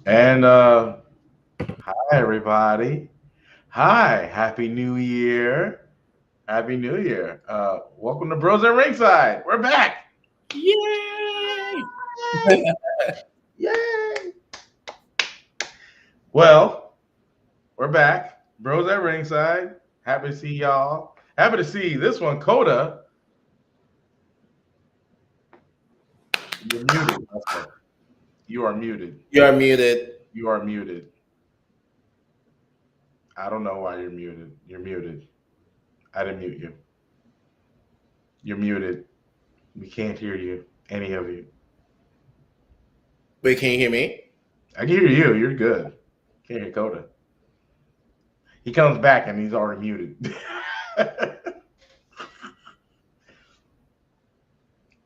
And hi everybody. Hi, happy new year. Happy New Year. Welcome to Bros at Ringside. We're back. Yay! Yay. Well, we're back. Bros at Ringside. Happy to see y'all. Happy to see this one, Coda. You're muted. Okay. You are muted. You're muted. You are muted. I don't know why you're muted. You're muted. I didn't mute you. You're muted. We can't hear you. Any of you. Wait, can you hear me? I can hear you. You're good. Can't hear Coda. He comes back and he's already muted.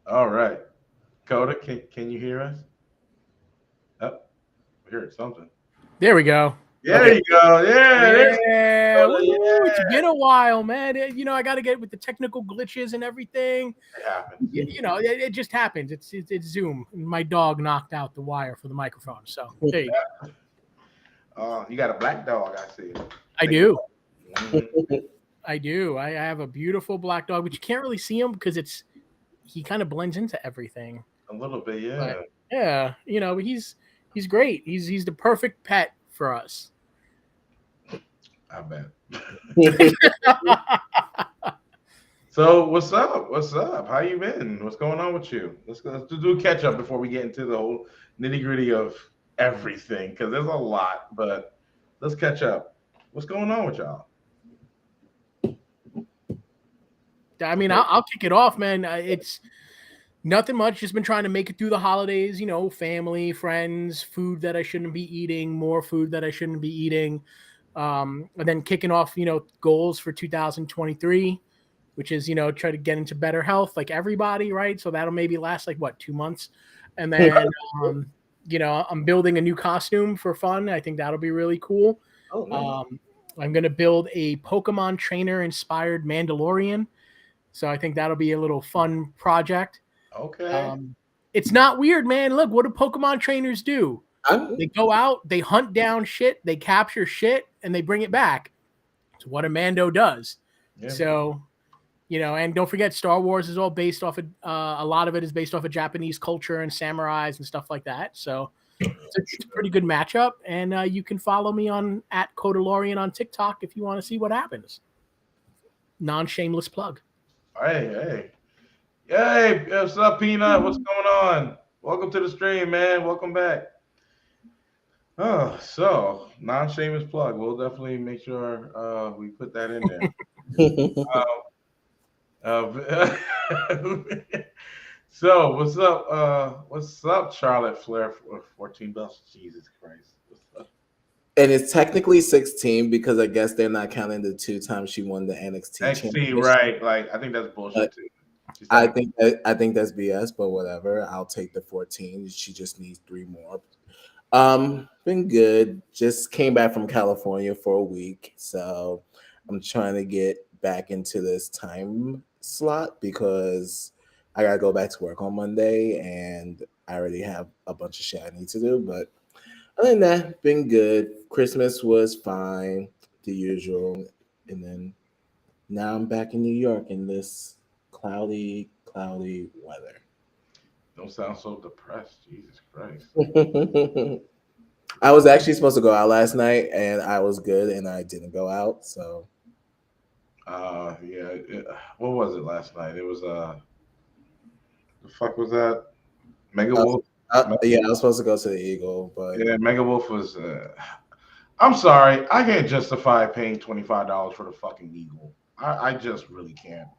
All right. Coda, can you hear us? Oh, we heard something. There we go. There you go. Yeah. Yeah. Coda, yeah. It's been a while, man. I got to get with the technical glitches and everything. It happens. It just happens. It's Zoom. My dog knocked out the wire for the microphone. So there you go. You got a black dog, I see. I do. Mm-hmm. I do. I have a beautiful black dog, but you can't really see him because he kind of blends into everything. A little bit, yeah. But, yeah. He's great. He's the perfect pet for us. I bet. So what's up? What's up? How you been? What's going on with you? Let's do a catch up before we get into the whole nitty gritty of everything, because there's a lot. But let's catch up. What's going on with y'all? I mean, I'll kick it off, man. It's nothing much. Just been trying to make it through the holidays. Family, friends, food that I shouldn't be eating, more food that I shouldn't be eating. And then kicking off, goals for 2023, which is, try to get into better health like everybody, right? So that'll maybe last 2 months. And then, I'm building a new costume for fun. I think that'll be really cool. Oh, nice. I'm going to build a Pokemon trainer inspired Mandalorian. So I think that'll be a little fun project. Okay. It's not weird, man. Look, what do Pokemon trainers do? They go out, they hunt down shit, they capture shit, and they bring it back. It's what a Mando does. Yeah. So, and don't forget, Star Wars is all based off of, a lot of it is based off of Japanese culture and samurais and stuff like that. So it's a pretty good matchup. And you can follow me on @Codalorian on TikTok if you want to see what happens. Non-shameless plug. Hey, what's up, Peanut? What's going on? Welcome to the stream, man. Welcome back. Oh, so non-shameless plug. We'll definitely make sure we put that in there. So what's up? What's up, Charlotte Flair? 14 belts. Jesus Christ. What's up? And it's technically 16 because I guess they're not counting the 2 times she won the NXT. Right? I think that's bullshit too. I think that's BS, but whatever. I'll take the 14. She just needs 3 more. Been good. Just came back from California for a week, so I'm trying to get back into this time slot because I gotta go back to work on Monday, and I already have a bunch of shit I need to do. But other than that, been good. Christmas was fine, the usual, and then now I'm back in New York in this cloudy weather. Don't sound so depressed. Jesus Christ. I was actually supposed to go out last night, and I was good, and I didn't go out. So, yeah. What was it last night? It was the fuck was that? Mega Wolf. Yeah, I was supposed to go to the Eagle, but yeah, Mega Wolf was. I'm sorry, I can't justify paying $25 for the fucking Eagle. I just really can't.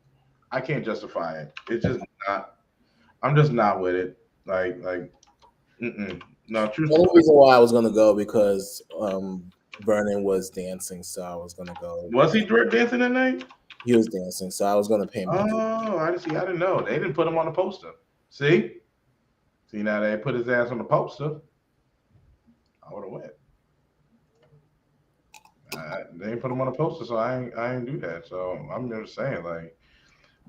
I can't justify it. It's just not. I'm just not with it. No, truth. The only reason why I was gonna go because Vernon was dancing, so I was gonna go. Was he dancing that night? He was dancing, so I was gonna pay him. Oh, I didn't know. They didn't put him on the poster. See, now they put his ass on the poster. I would have went. They ain't put him on a poster, so I ain't do that. So I'm just saying, like,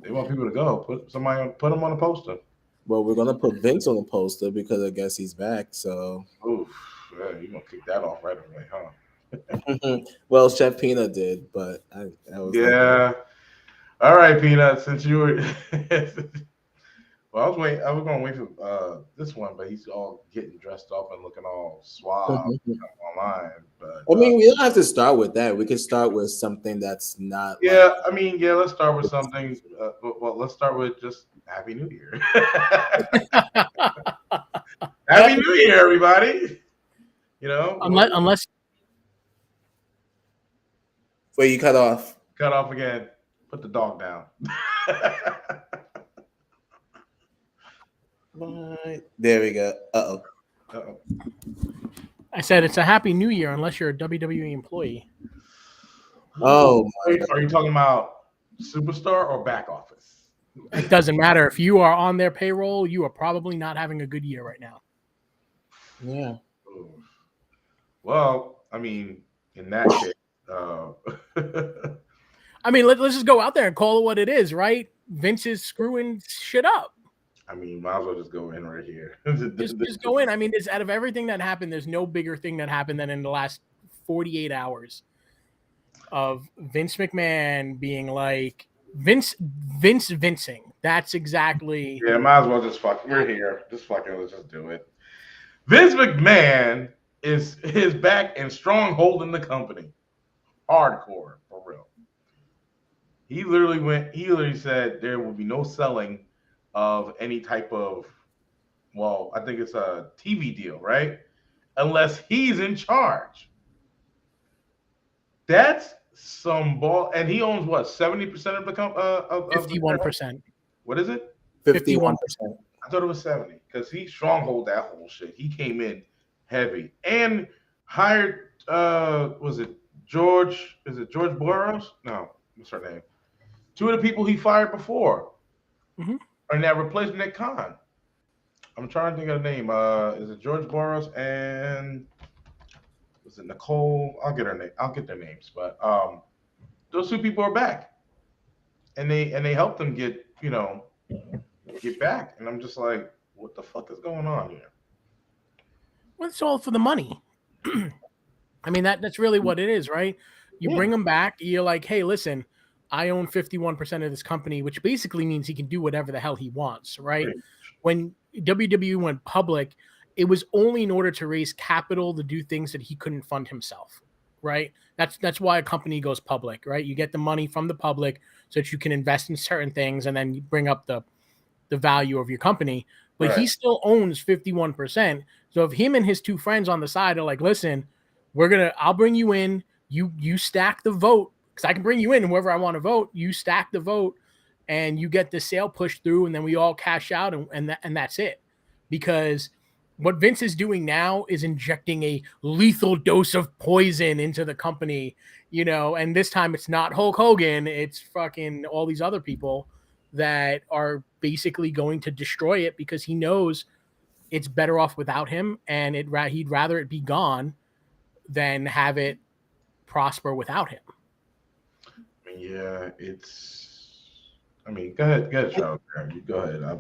they want people to go. Put him on a poster. Well, we're gonna put Vince on the poster because I guess he's back. So, Oof, yeah, you gonna kick that off right away, huh? well, Chef Peanut did, but I was like, Yeah. All right, Peanut. Since you were, well, I was gonna wait for this one, but he's all getting dressed up and looking all suave online. But I mean, we don't have to start with that. We could start with something that's not yeah, like. I mean, yeah. Let's start with something. Well, let's start with just Happy New Year. Happy New Year, everybody. You know, unless Where you cut off. cut off again. Put the dog down. Right. There we go. Uh-oh. I said it's a Happy New Year unless you're a WWE employee. Oh, are you talking about superstar or back office? It doesn't matter. If you are on their payroll, you are probably not having a good year right now. Yeah. Well, I mean, in that case, I mean, let's just go out there and call it what it is, right? Vince is screwing shit up. I mean, might as well just go in right here. just go in. I mean, out of everything that happened, there's no bigger thing that happened than in the last 48 hours of Vince McMahon being like Vincing. That's exactly. Yeah, might as well just fuck. We're here. Just fucking let's just do it. Vince McMahon is back and strong holding the company. Hardcore, for real. He literally said there will be no selling of any type of, well, I think it's a TV deal, right? Unless he's in charge. That's some ball, and he owns what, 70% of the company? 51%. What is it? 51%. I thought it was 70 because he stronghold that whole shit. He came in heavy and hired. Was it George? Is it George Boros? No, what's her name? Two of the people he fired before are now replacing Nick Khan. I'm trying to think of the name. Is it George Boros and was it Nicole? I'll get her name. I'll get their names. But those two people are back, and they helped them get back. And I'm just like, what the fuck is going on here? Well, it's all for the money. I mean, that's really what it is, right? You bring them back. You're like, hey, listen, I own 51% of this company, which basically means he can do whatever the hell he wants, right? When WWE went public, it was only in order to raise capital to do things that he couldn't fund himself, right? That's why a company goes public, right? You get the money from the public so that you can invest in certain things and then you bring up the value of your company. But he still owns 51%. So if him and his two friends on the side are like, listen, I'll bring you in, you stack the vote, because I can bring you in whoever I want to vote, you stack the vote and you get the sale pushed through and then we all cash out and that's it. Because what Vince is doing now is injecting a lethal dose of poison into the company, and this time it's not Hulk Hogan, it's fucking all these other people that are basically going to destroy it because he knows it's better off without him and he'd rather it be gone than have it prosper without him. Yeah, go ahead, Charles. You go ahead.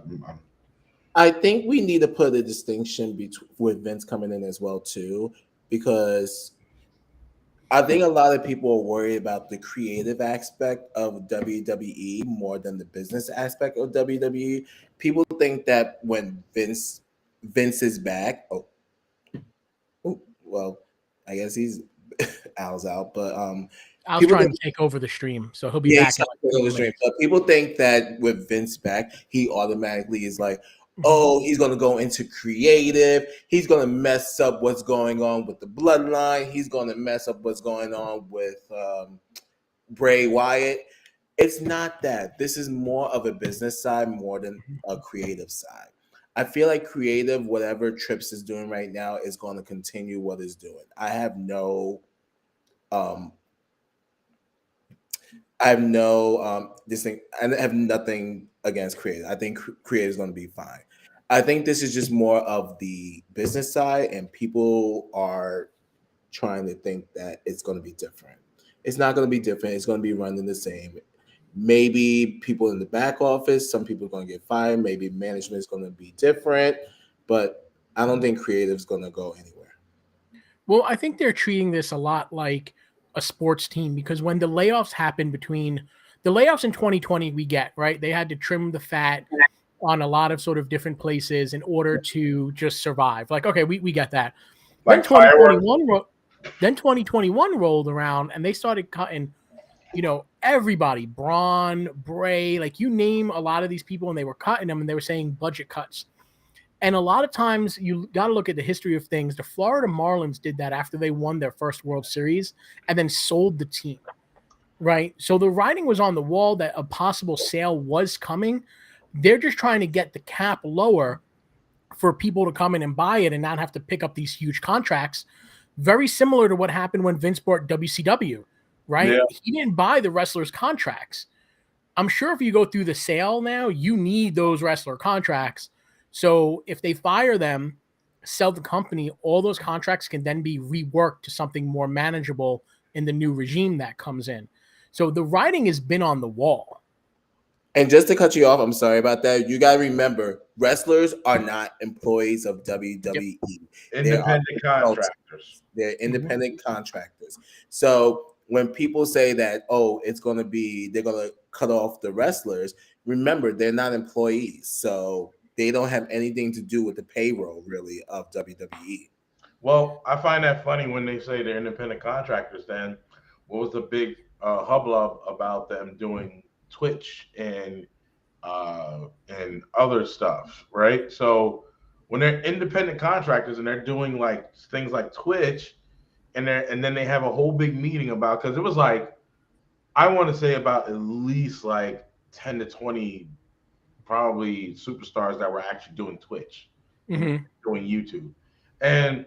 I think we need to put a distinction with Vince coming in as well too, because I think a lot of people are worried about the creative aspect of WWE more than the business aspect of WWE. People think that when Vince is back, well, I guess he's Al's out, but Al's trying to take over the stream, so he'll be back. But people think that with Vince back, he automatically is like, oh, he's going to go into creative. He's going to mess up what's going on with the bloodline. He's going to mess up what's going on with Bray Wyatt. It's not that. This is more of a business side more than a creative side. I feel like creative, whatever Trips is doing right now, is going to continue what it's doing. I have nothing against creative. I think creative is going to be fine. I think this is just more of the business side, and people are trying to think that it's going to be different. It's not going to be different. It's going to be running the same. Maybe people in the back office, some people are going to get fired. Maybe management is going to be different, but I don't think creative is going to go anywhere. Well, I think they're treating this a lot like a sports team, because when the layoffs happened between the layoffs in 2020, we get, right? They had to trim the fat on a lot of sort of different places in order to just survive. Like, okay, we get that. Like Then 2021 rolled around and they started cutting, everybody, Braun, Bray, like you name a lot of these people, and they were cutting them and they were saying budget cuts. And a lot of times you got to look at the history of things. The Florida Marlins did that after they won their first World Series and then sold the team, right? So the writing was on the wall that a possible sale was coming. They're just trying to get the cap lower for people to come in and buy it and not have to pick up these huge contracts. Very similar to what happened when Vince bought WCW, right? Yeah. He didn't buy the wrestlers' contracts. I'm sure if you go through the sale now, you need those wrestler contracts. So if they fire them, sell the company, all those contracts can then be reworked to something more manageable in the new regime that comes in. So the writing has been on the wall. And just to cut you off, I'm sorry about that. You got to remember, wrestlers are not employees of WWE. Yep. Independent contractors. They're independent contractors. So when people say that, they're going to cut off the wrestlers, remember, they're not employees. So they don't have anything to do with the payroll, really, of WWE. Well, I find that funny when they say they're independent contractors. Then what was the big hubbub about them doing Twitch and other stuff, right? So when they're independent contractors and they're doing like things like Twitch, and then they have a whole big meeting about, because it was like, I want to say about at least like 10 to 20 probably superstars that were actually doing Twitch, doing YouTube, and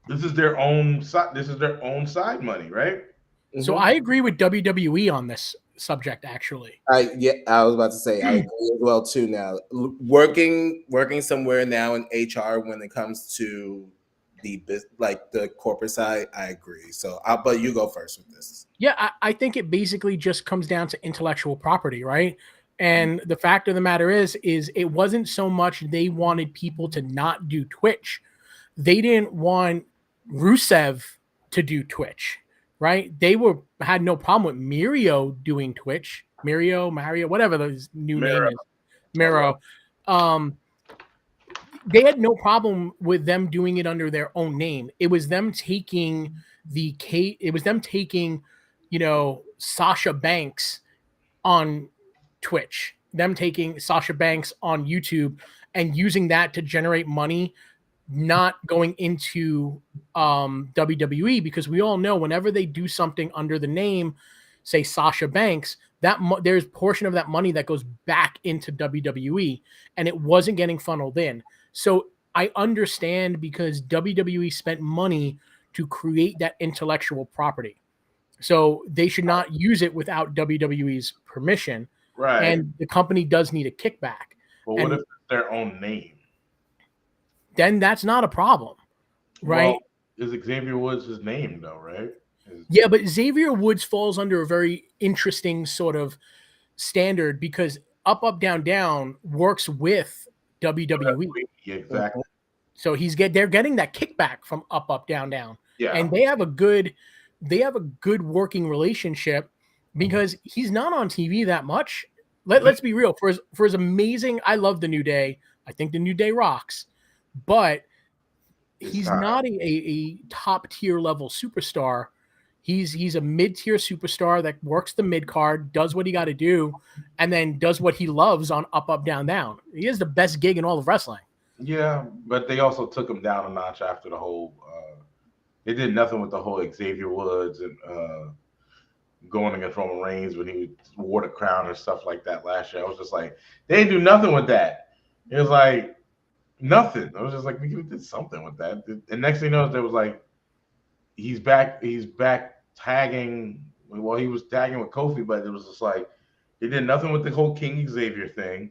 this is their own side money, right? So I agree with WWE on this subject. Actually, I was about to say I agree as well too. Now working somewhere now in HR when it comes to the corporate side, I agree. So, but you go first with this. Yeah, I think it basically just comes down to intellectual property, right? And the fact of the matter is it wasn't so much they wanted people to not do Twitch. They didn't want Rusev to do Twitch, right? They had no problem with Mario doing Twitch. Mario, whatever his new name is. Miro. They had no problem with them doing it under their own name. It was them taking Sasha Banks on Twitch, them taking Sasha Banks on YouTube and using that to generate money, not going into WWE, because we all know whenever they do something under the name, say Sasha Banks, there's a portion of that money that goes back into WWE, and it wasn't getting funneled in. So I understand, because WWE spent money to create that intellectual property. So they should not use it without WWE's permission. Right. And the company does need a kickback. But what if it's their own name? Then that's not a problem, right? Well, is Xavier Woods his name, though, right? Yeah, but Xavier Woods falls under a very interesting sort of standard, because Up, Up, Down, Down works with WWE. Yeah, exactly. So they're getting that kickback from Up, Up, Down, Down. Yeah. And they have a good working relationship, because he's not on TV that much. Let's be real. For his amazing, I love the New Day. I think the New Day rocks, but he's not a top tier level superstar. He's a mid tier superstar that works the mid card, does what he got to do, and then does what he loves on Up, Up, Down, Down. He is the best gig in all of wrestling. Yeah, but they also took him down a notch after the whole. They did nothing with the whole Xavier Woods and going against Roman Reigns when he wore the crown and stuff like that last year. I was just like, they didn't do nothing with that. It was like nothing. I was just like, we did something with that. And next thing you know, there was like, he's back tagging. Well, he was tagging with Kofi, but it was just like, they did nothing with the whole King Xavier thing.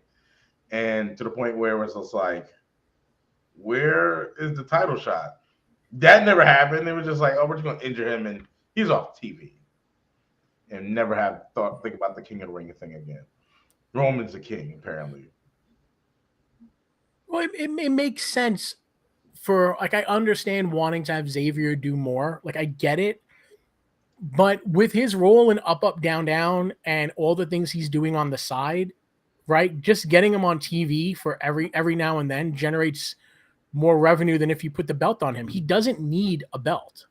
And to the point where it was just like, where is the title shot? That never happened. They were just like, oh, we're just gonna injure him, and he's off TV, and never have think about the King of the Ring thing again. Roman's the king, apparently. Well, it makes sense for like I understand wanting to have Xavier do more. Like I get it. But with his role in Up, Down, Down and all the things he's doing on the side, right? Just getting him on TV for every now and then generates more revenue than if you put the belt on him. He doesn't need a belt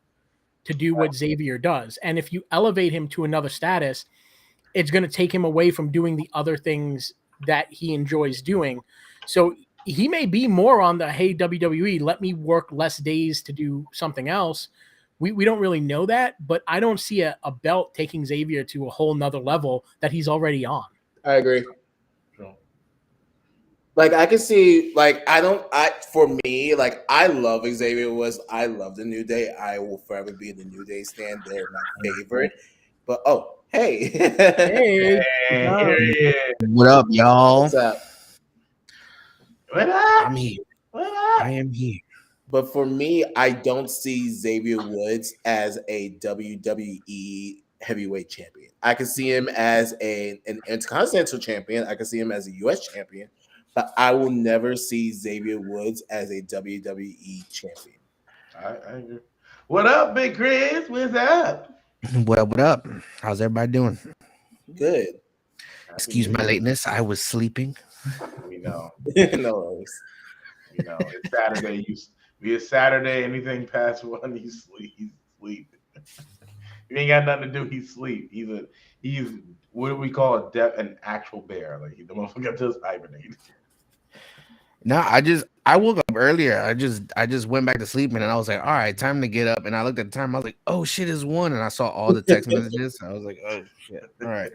to do what Xavier does. And if you elevate him to another status, it's going to take him away from doing the other things that he enjoys doing. So he may be more on the, hey, WWE, let me work less days to do something else. We don't really know that, but I don't see a belt taking Xavier to a whole nother level that he's already on. I agree. Like I can see, like for me, like I love Xavier Woods. I love the New Day. I will forever be the New Day stand. They're my favorite. But hey, hey, what up, y'all? What's up? What up? I'm here. What up? I am here. But for me, I don't see Xavier Woods as a WWE heavyweight champion. I can see him as an intercontinental champion. I can see him as a US champion, but I will never see Xavier Woods as a WWE champion. I agree. What up, Big Chris? What's up? What up? How's everybody doing? Good. Excuse my lateness. I was sleeping. We know. No worries. You know, it's Saturday. It's Saturday. Anything past 1, he's sleep. He ain't got nothing to do. He's sleep. He's what do we call an actual bear? Like the motherfucker just hibernate. No, I woke up earlier. I just went back to sleep and I was like, all right, time to get up. And I looked at the time. I was like, oh shit, it's 1. And I saw all the text messages. I was like, oh shit. All right.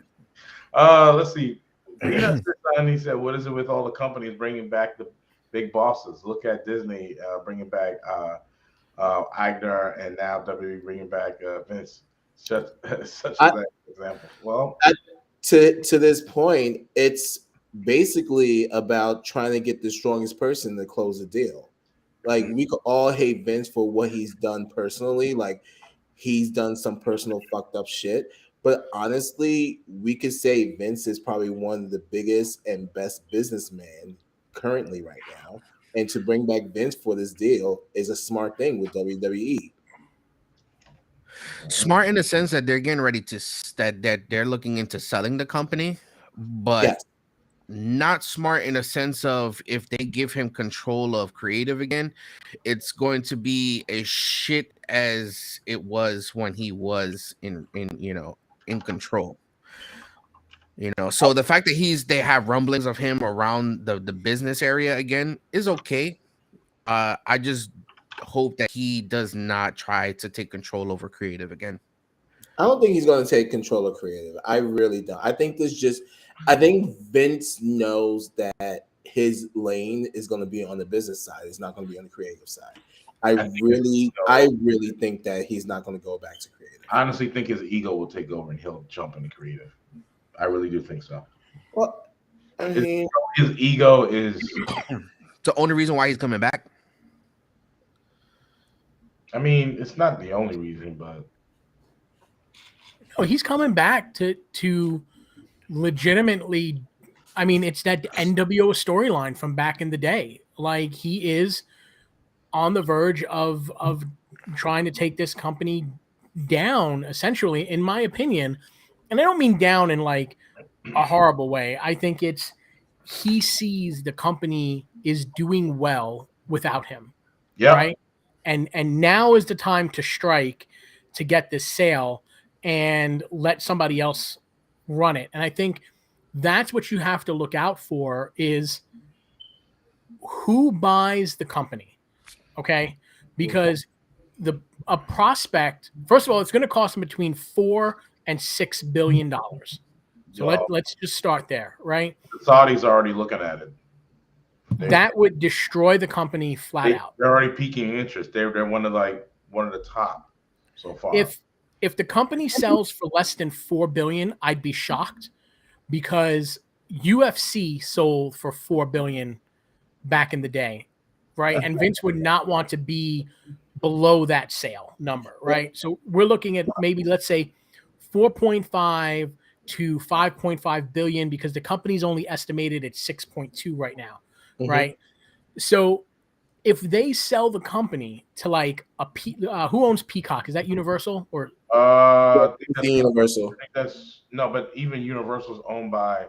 Let's see. He said, what is it with all the companies bringing back the big bosses? Look at Disney bringing back Eigner, and now WWE bringing back Vince. Such an example. Well, to this point, it's basically about trying to get the strongest person to close the deal. Like we could all hate Vince for what he's done personally. Like he's done some personal fucked up shit. But honestly, we could say Vince is probably one of the biggest and best businessmen currently right now. And to bring back Vince for this deal is a smart thing with WWE. Smart in the sense that they're getting ready to that they're looking into selling the company, but Yes. Not smart in a sense of if they give him control of creative again, it's going to be as shit as it was when he was in control. So the fact that they have rumblings of him around the business area again is okay. I just hope that he does not try to take control over creative again. I don't think he's going to take control of creative. I really don't. I think Vince knows that his lane is going to be on the business side. It's not going to be on the creative side. I really think that he's not going to go back to creative. I honestly think his ego will take over and he'll jump into creative. I really do think so. Well, I mean, his ego is the only reason why he's coming back. I mean, it's not the only reason, but no, he's coming back to legitimately. I mean, it's that NWO storyline from back in the day. Like he is on the verge of trying to take this company down, essentially, in my opinion. And I don't mean down in like a horrible way. I think he sees the company is doing well without him. Yeah. Right. And now is the time to strike to get this sale and let somebody else run it. And I think that's what you have to look out for is who buys the company. Okay. Because a prospect, first of all, it's going to cost them between $4 and $6 billion. So let's just start there, right? The Saudis are already looking at it. That would destroy the company flat out. They're already piquing interest. They're one of the top so far. If the company sells for less than $4 billion, I'd be shocked because UFC sold for $4 billion back in the day, right? And Vince would not want to be below that sale number, right? So we're looking at maybe, let's say, 4.5 to 5.5 billion, because the company's only estimated at 6.2 right now, right? So if they sell the company to like who owns Peacock? Is that Universal or? I think Universal. I think that's no, but even Universal's owned by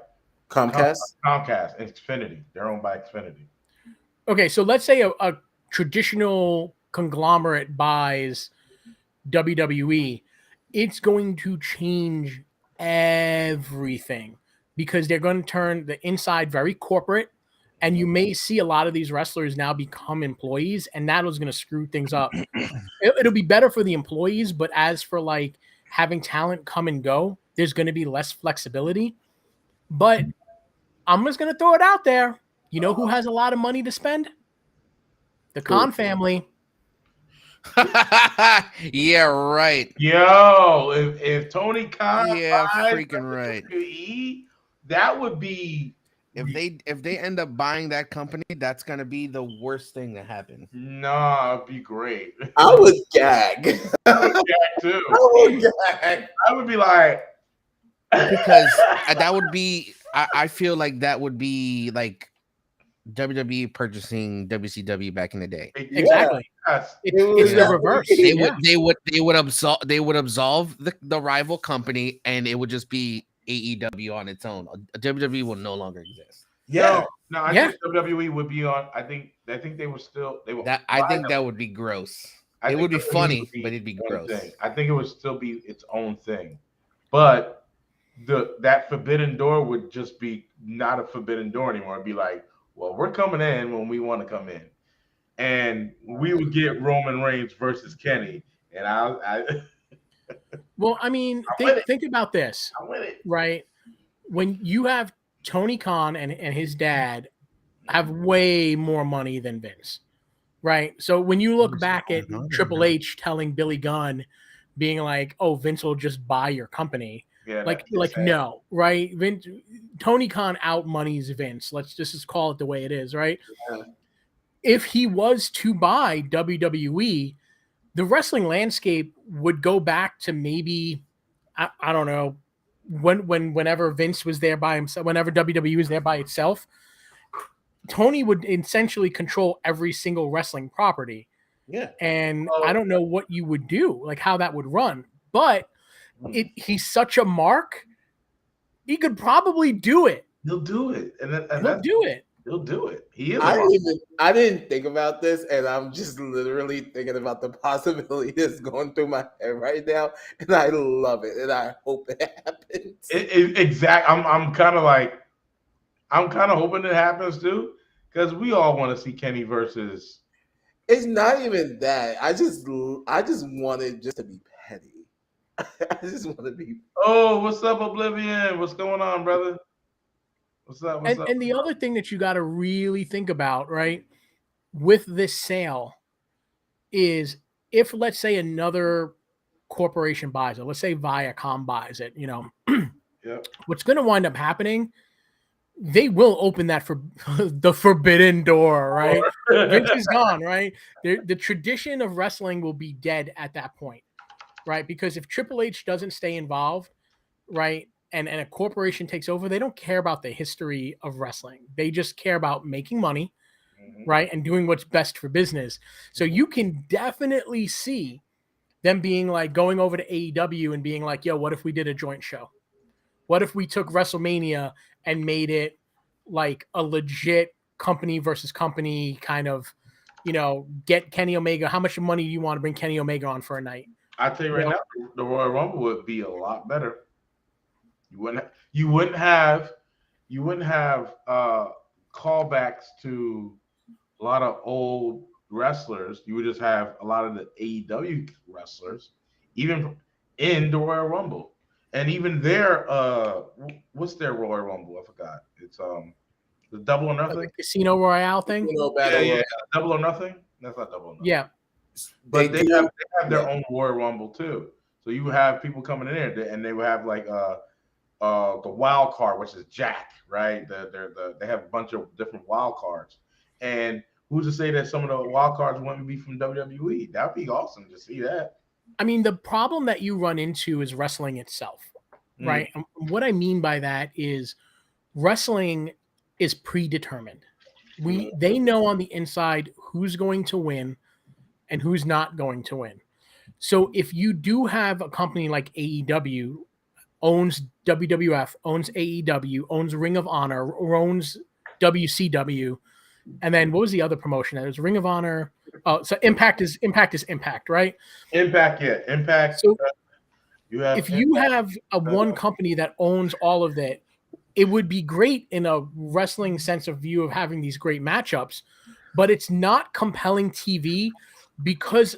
Comcast. Comcast, Xfinity. They're owned by Xfinity. Okay, so let's say a traditional conglomerate buys WWE, it's going to change everything, because they're going to turn the inside very corporate, and you may see a lot of these wrestlers now become employees, and that was going to screw things up. It'll be better for the employees, but as for like having talent come and go, there's going to be less flexibility. But I'm just going to throw it out there. You know who has a lot of money to spend? The Khan family. Yeah, right. Yo, if Tony Khan freaking right. WWE, that would be if they end up buying that company, that's gonna be the worst thing to happen. Nah, it'd be great. I would gag. I would gag too. I would be like, because that would be. I feel like that would be like WWE purchasing WCW back in the day. Exactly. Yes. It's the reverse. They would absolve the rival company, and it would just be AEW on its own. WWE will no longer exist. Yeah. No, I think WWE would be on. I think they were still. I think that would be gross. It would be funny, but it'd be gross. I think it would still be its own thing, but that forbidden door would just be not a forbidden door anymore. It'd be like, well, we're coming in when we want to come in, and we would get Roman Reigns versus Kenny, and I Well, I mean, think about this, right? When you have Tony Khan and his dad have way more money than Vince, right? So when you look back at Triple H telling Billy Gunn, being like, "Oh, Vince will just buy your company," no, right? Tony Khan outmoneys Vince. Let's just call it the way it is, right? Yeah. If he was to buy WWE, the wrestling landscape would go back to maybe, I don't know, whenever Vince was there by himself, whenever WWE was there by itself, Tony would essentially control every single wrestling property. Yeah. And I don't know what you would do, like how that would run, but he's such a mark. He could probably do it. He'll do it. He'll do it. He'll do it. He is. I didn't think about this, and I'm just literally thinking about the possibility that's going through my head right now, and I love it, and I hope it happens. Exactly. I'm kind of hoping it happens too, because we all want to see Kenny versus. It's not even that. I just want it just to be petty. I just want to be. Oh, what's up, Oblivion? What's going on, brother? What's up? And the other thing that you got to really think about, right, with this sale is if, let's say, another corporation buys it, let's say Viacom buys it, what's going to wind up happening, they will open that for the forbidden door, right? Vince is gone, right? The tradition of wrestling will be dead at that point, right? Because if Triple H doesn't stay involved, right, and a corporation takes over, they don't care about the history of wrestling. They just care about making money, right, and doing what's best for business. So you can definitely see them being like going over to AEW and being like, yo, what if we did a joint show? What if we took WrestleMania and made it like a legit company versus company kind of, get Kenny Omega. How much money do you want to bring Kenny Omega on for a night? I tell you right now, the Royal Rumble would be a lot better. You wouldn't have callbacks to a lot of old wrestlers. You would just have a lot of the AEW wrestlers, even in the Royal Rumble. And even their what's their Royal Rumble? I forgot. It's the Double or Nothing. The Casino Royale thing. Yeah. Double or Nothing. That's not Double or Nothing. Yeah. But they have their own Royal Rumble too. So you have people coming in there, and they would have like the wild card, which is Jack, right? They have a bunch of different wild cards, and who's to say that some of the wild cards wouldn't be from WWE? That'd be awesome to see that. I mean, the problem that you run into is wrestling itself, right? And what I mean by that is wrestling is predetermined. They know on the inside who's going to win and who's not going to win. So if you do have a company like AEW owns WWF, owns AEW, owns Ring of Honor, or owns WCW, and then what was the other promotion? It was Ring of Honor. Oh, so Impact is Impact, right? Impact, yeah, Impact. So you have if you have a one company that owns all of that, it would be great in a wrestling sense of view of having these great matchups, but it's not compelling TV because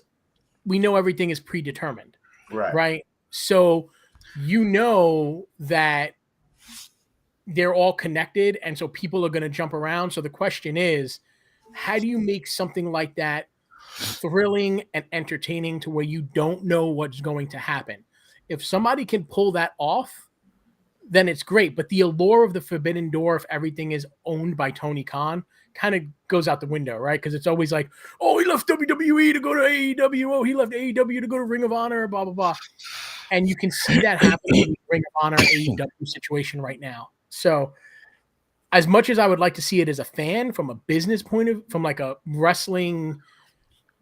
we know everything is predetermined, right? So you know that they're all connected, and so people are going to jump around. So the question is, how do you make something like that thrilling and entertaining to where you don't know what's going to happen? If somebody can pull that off, then it's great. But the allure of the Forbidden Door, if everything is owned by Tony Khan, kind of goes out the window, right? Because it's always like, oh, he left WWE to go to AEW. Oh, he left AEW to go to Ring of Honor, blah, blah, blah. And you can see that happening in the Ring of Honor AEW situation right now. So as much as I would like to see it as a fan, from a business point of, from like a wrestling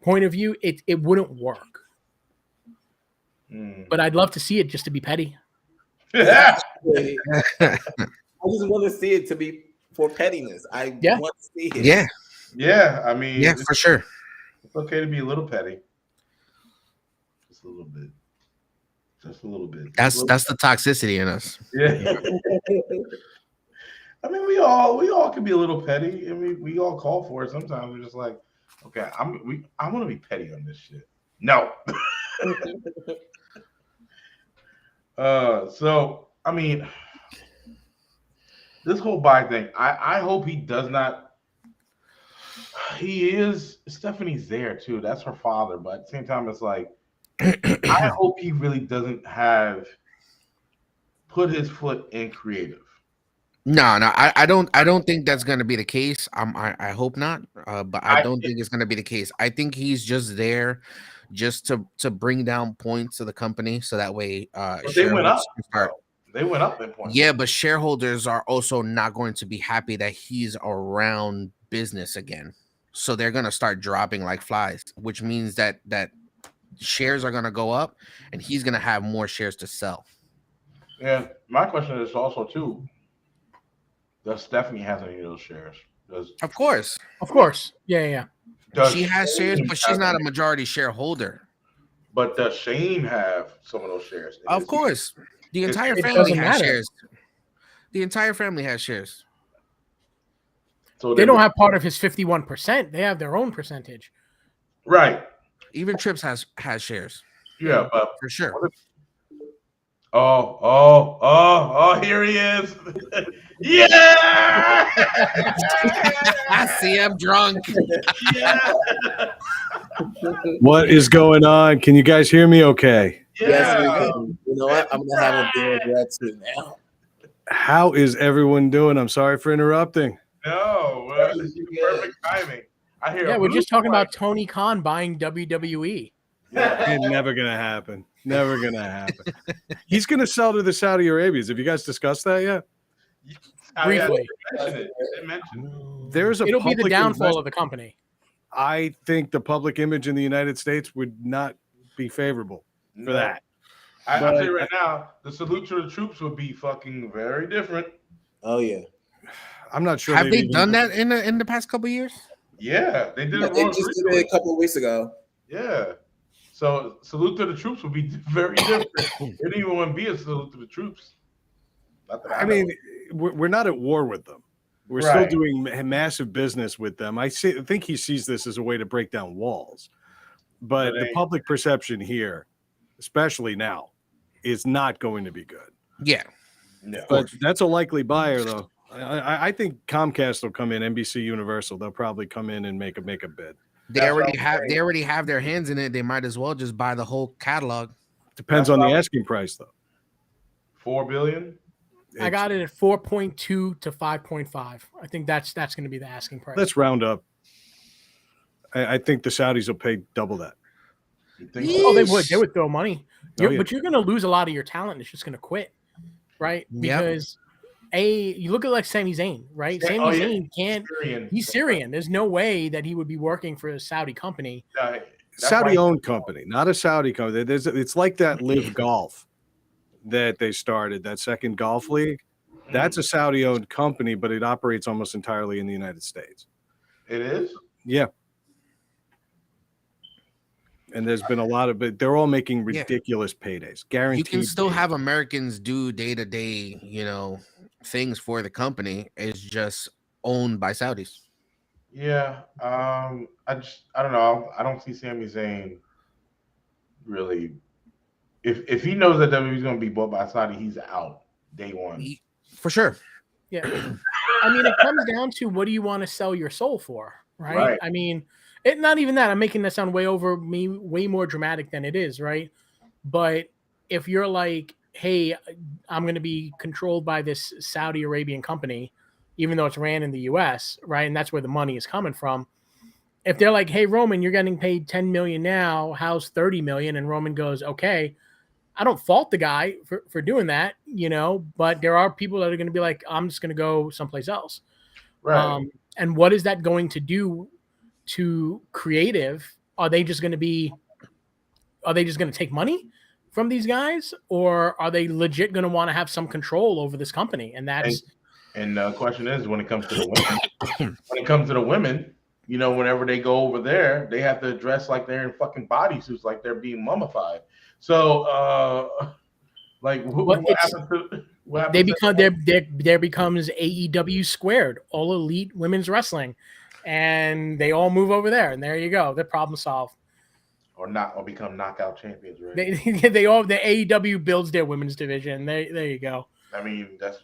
point of view, it wouldn't work. But I'd love to see it just to be petty. I just want to see it to be for pettiness. I want to see it. Yeah. I mean, for sure. It's okay to be a little petty. Just a little bit. Just a little bit. That's the toxicity in us. Yeah. I mean, we all can be a little petty, and we all call for it. Sometimes we're just like, okay, I want to be petty on this shit. No. So I mean, this whole buy thing. I hope he does not. He is. Stephanie's there too. That's her father, but at the same time, it's like I hope he really doesn't have put his foot in creative. No, I don't think that's going to be the case. I hope not, but I don't think it's going to be the case. I think he's just there just to bring down points to the company, so that way they went up. They went up in points. Yeah, but shareholders are also not going to be happy that he's around business again, so they're going to start dropping like flies, which means that shares are going to go up, and he's going to have more shares to sell. And my question is also too, does Stephanie have any of those shares? Of course. Yeah. She has shares, but she's not a majority shareholder. But does Shane have some of those shares? Of course. The entire family has shares. The entire family has shares. So they don't have part of his 51%. They have their own percentage. Right. Even Trips has shares. Yeah, but for sure. Oh, here he is. Yeah. I see I'm drunk. Yeah. What is going on? Can you guys hear me okay? Yeah. Yes, you know what? I'm going to have a beer with that too now. How is everyone doing? I'm sorry for interrupting. No, perfect timing. I hear. Yeah, we're just talking about Tony Khan buying WWE. It's never going to happen. Never going to happen. He's going to sell to the Saudi Arabians. Have you guys discussed that yet? Briefly. It'll be the downfall of the company. I think the public image in the United States would not be favorable for that. I'll tell you right now, the salute to the troops would be fucking very different. Oh yeah. I'm not sure. Have they done that in the past couple of years? Yeah, they did it. They just did it a couple of weeks ago. Yeah. So salute to the troops would be very different. It didn't even want to be a salute to the troops. I mean, we're not at war with them. We're still doing massive business with them. I think he sees this as a way to break down walls. But the public perception here, especially now, is not going to be good. Yeah. No. But that's a likely buyer, though. I think Comcast will come in, NBC Universal. They'll probably come in and make a bid. They already have their hands in it. They might as well just buy the whole catalog. Depends on the asking price, though. $4 billion. I got it at 4.2 to 5.5. I think that's going to be the asking price. Let's round up. I think the Saudis will pay double that. Oh, they would. They would throw money. Oh, yeah. But you're going to lose a lot of your talent. It's just going to quit, right? Because you look at like Sami Zayn, right? Sami Zayn can't. He's Syrian. There's no way that he would be working for a Saudi company. Saudi-owned company, not a Saudi company. It's like that Live Golf that they started, that second golf league. That's a Saudi-owned company, but it operates almost entirely in the United States. It is? Yeah. And there's been a lot of it. They're all making ridiculous paydays. Guaranteed. You can still have Americans do day-to-day, things for the company. It's just owned by Saudis. Yeah. I don't know. I don't see Sami Zayn really. If he knows that WWE is going to be bought by Saudi, he's out day one. For sure. Yeah. I mean, it comes down to what do you want to sell your soul for, right? I mean, not even that. I'm making that sound way more dramatic than it is, right? But if you're like, hey, I'm going to be controlled by this Saudi Arabian company, even though it's ran in the U.S., right? And that's where the money is coming from. If they're like, hey, Roman, you're getting paid $10 million now, how's $30 million? And Roman goes, okay. I don't fault the guy for doing that, but there are people that are going to be like, I'm just going to go someplace else. Right. And what is that going to do to creative? Are they just going to take money from these guys, or are they legit going to want to have some control over this company? And that's and the question is, when it comes to the women, whenever they go over there, they have to dress like they're in fucking bodysuits, like they're being mummified. So, what happens to there becomes AEW squared, all elite women's wrestling, and they all move over there, and there you go, the problem solved. Or become knockout champions, right? The AEW builds their women's division. There you go. I mean, that's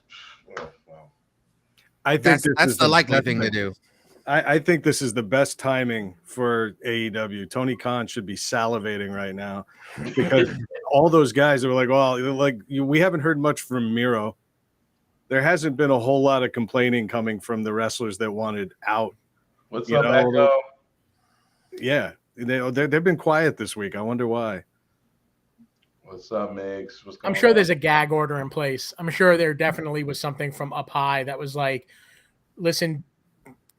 well. I think that's the likely thing to do. I think this is the best timing for AEW. Tony Khan should be salivating right now because all those guys that were like, well, we haven't heard much from Miro. There hasn't been a whole lot of complaining coming from the wrestlers that wanted out. What's up, Echo? Yeah, they've been quiet this week. I wonder why. What's up, Migs? I'm sure there's a gag order in place. I'm sure there definitely was something from up high that was like, listen,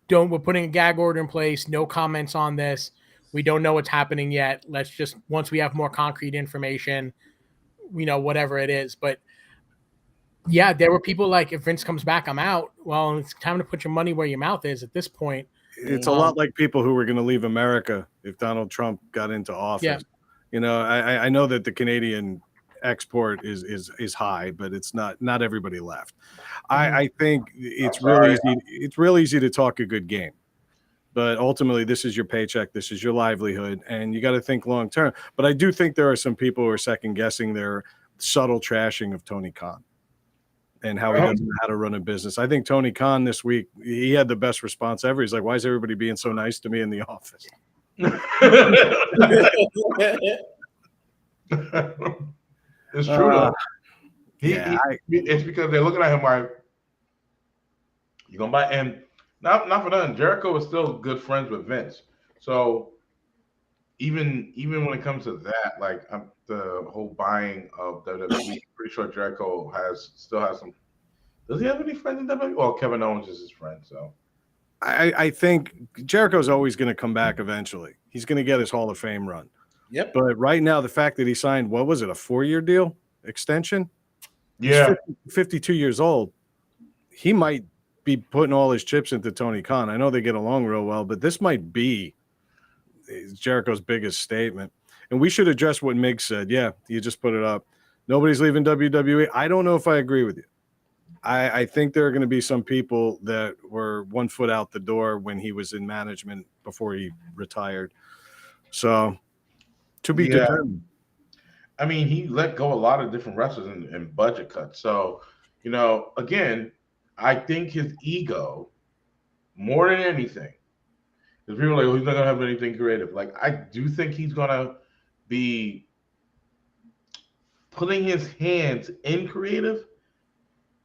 we're putting a gag order in place. No comments on this. We don't know what's happening yet. Let's just, once we have more concrete information, whatever it is. But yeah, there were people like, if Vince comes back, I'm out. Well, it's time to put your money where your mouth is at this point. It's a lot like people who were going to leave America if Donald Trump got into office. Yeah. I know that the Canadian export is high, but it's not everybody left. I think it's real easy to talk a good game, but ultimately this is your paycheck, this is your livelihood, and you got to think long term. But I do think there are some people who are second guessing their subtle trashing of Tony Khan and how he doesn't know how to run a business. I think Tony Khan this week, he had the best response ever. He's like, why is everybody being so nice to me in the office? It's true though. It's because they're looking at him like, you're gonna buy, and not for nothing, Jericho is still good friends with Vince. So even when it comes to that, like the whole buying of WWE, pretty sure Jericho still has some. Does he have any friends in WWE? Well, Kevin Owens is his friend, so. I think Jericho's always going to come back eventually. He's going to get his Hall of Fame run. Yep. But right now, the fact that he signed, what was it, a 4-year deal extension? Yeah. He's 52 years old. He might be putting all his chips into Tony Khan. I know they get along real well, but this might be Jericho's biggest statement. And we should address what Mig said. Yeah, you just put it up. Nobody's leaving WWE. I don't know if I agree with you. I think there are going to be some people that were 1 foot out the door when he was in management before he retired. So to be determined. I mean, he let go a lot of different wrestlers in budget cuts. So, again, I think his ego, more than anything, because people are like, oh, he's not going to have anything creative. Like, I do think he's going to be putting his hands in creative,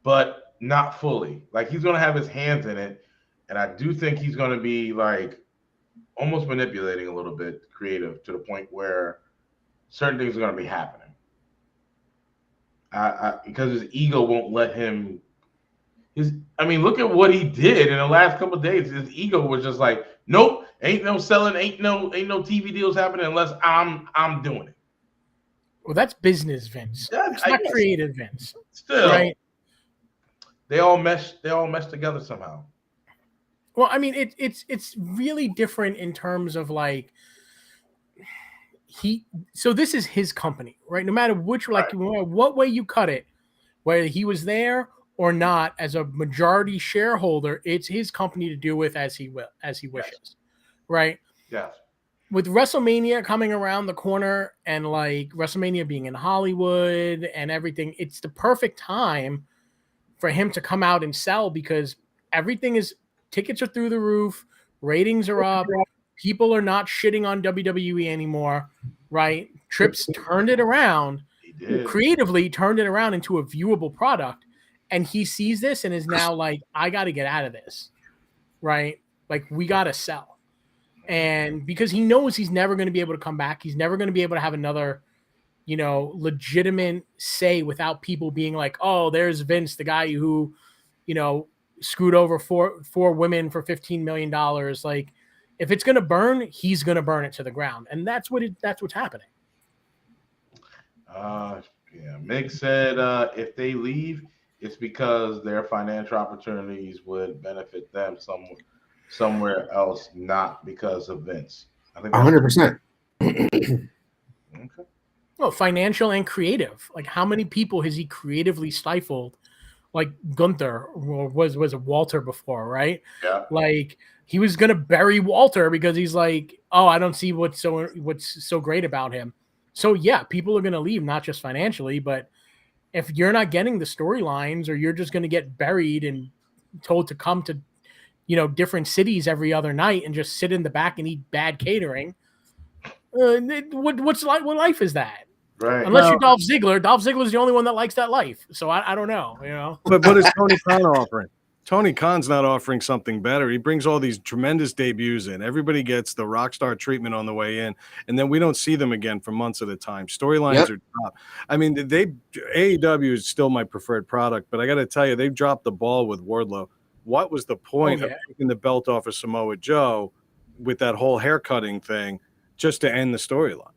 but not fully. Like, he's going to have his hands in it. And I do think he's going to be like almost manipulating a little bit creative to the point where certain things are going to be happening. Because his ego won't let him. Look at what he did in the last couple of days. His ego was just like, nope, ain't no selling, ain't no TV deals happening unless I'm doing it. Well, that's business, Vince. It's not creative, Vince. Still, right? They all mesh together somehow. Well, I mean, it's really different in terms of like so this is his company, right? No matter which, like, what way you cut it, whether he was there or not as a majority shareholder, it's his company to do with as he wishes, right? Yes. With WrestleMania coming around the corner and like WrestleMania being in Hollywood and everything, it's the perfect time for him to come out and sell because tickets are through the roof, ratings are up, people are not shitting on WWE anymore, right? Trips turned it around, creatively turned it around into a viewable product, and he sees this and is now like, I got to get out of this, right? Like, we got to sell. And because he knows he's never going to be able to come back, he's never going to be able to have another, legitimate say without people being like, oh, there's Vince, the guy who, screwed over four women for $15 million. Like, if it's going to burn, he's going to burn it to the ground. And that's what's happening. Yeah. Mick said if they leave, it's because their financial opportunities would benefit them somewhere else, not because of Vince. I think 100%. Okay. Well, financial and creative. Like, how many people has he creatively stifled? Like Gunther was a Walter before, right? Yeah. Like, he was gonna bury Walter because he's like, oh, I don't see what's so great about him. So yeah, people are gonna leave, not just financially, but if you're not getting the storylines, or you're just gonna get buried and told to come to, different cities every other night and just sit in the back and eat bad catering, what life is that? Right. Unless you're Dolph Ziggler. Dolph Ziggler's the only one that likes that life. So I don't know, But what is Tony Khan offering? Tony Khan's not offering something better. He brings all these tremendous debuts in. Everybody gets the rock star treatment on the way in, and then we don't see them again for months at a time. Storylines are dropped. I mean, AEW is still my preferred product, but I got to tell you, they've dropped the ball with Wardlow. What was the point of taking the belt off of Samoa Joe with that whole haircutting thing just to end the storyline?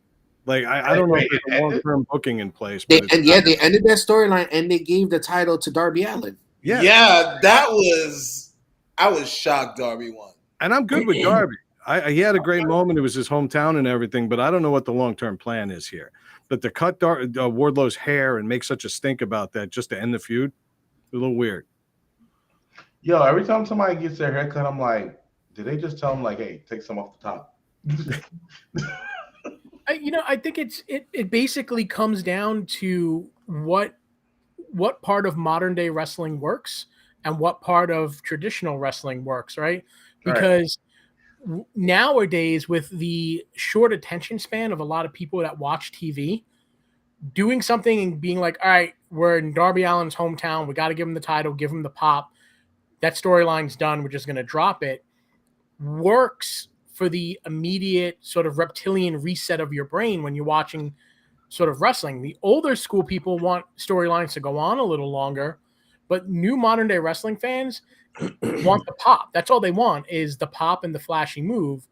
Like, I don't know if there's a long-term booking in place. They ended that storyline, and they gave the title to Darby Allin. Yeah, I was shocked Darby won. And I'm good with Darby. He had a great moment. It was his hometown and everything, but I don't know what the long-term plan is here. But to cut Wardlow's hair and make such a stink about that just to end the feud, a little weird. Yo, every time somebody gets their hair cut, I'm like, did they just tell them, like, hey, take some off the top? I think it basically comes down to what part of modern day wrestling works and what part of traditional wrestling works, right? Because nowadays, with the short attention span of a lot of people that watch TV, doing something and being like, all right, we're in Darby Allin's hometown, we got to give him the title, give him the pop, that storyline's done, we're just going to drop it, works for the immediate sort of reptilian reset of your brain when you're watching sort of wrestling. The older school people want storylines to go on a little longer, but new modern day wrestling fans want the pop. That's all they want, is the pop and the flashy move.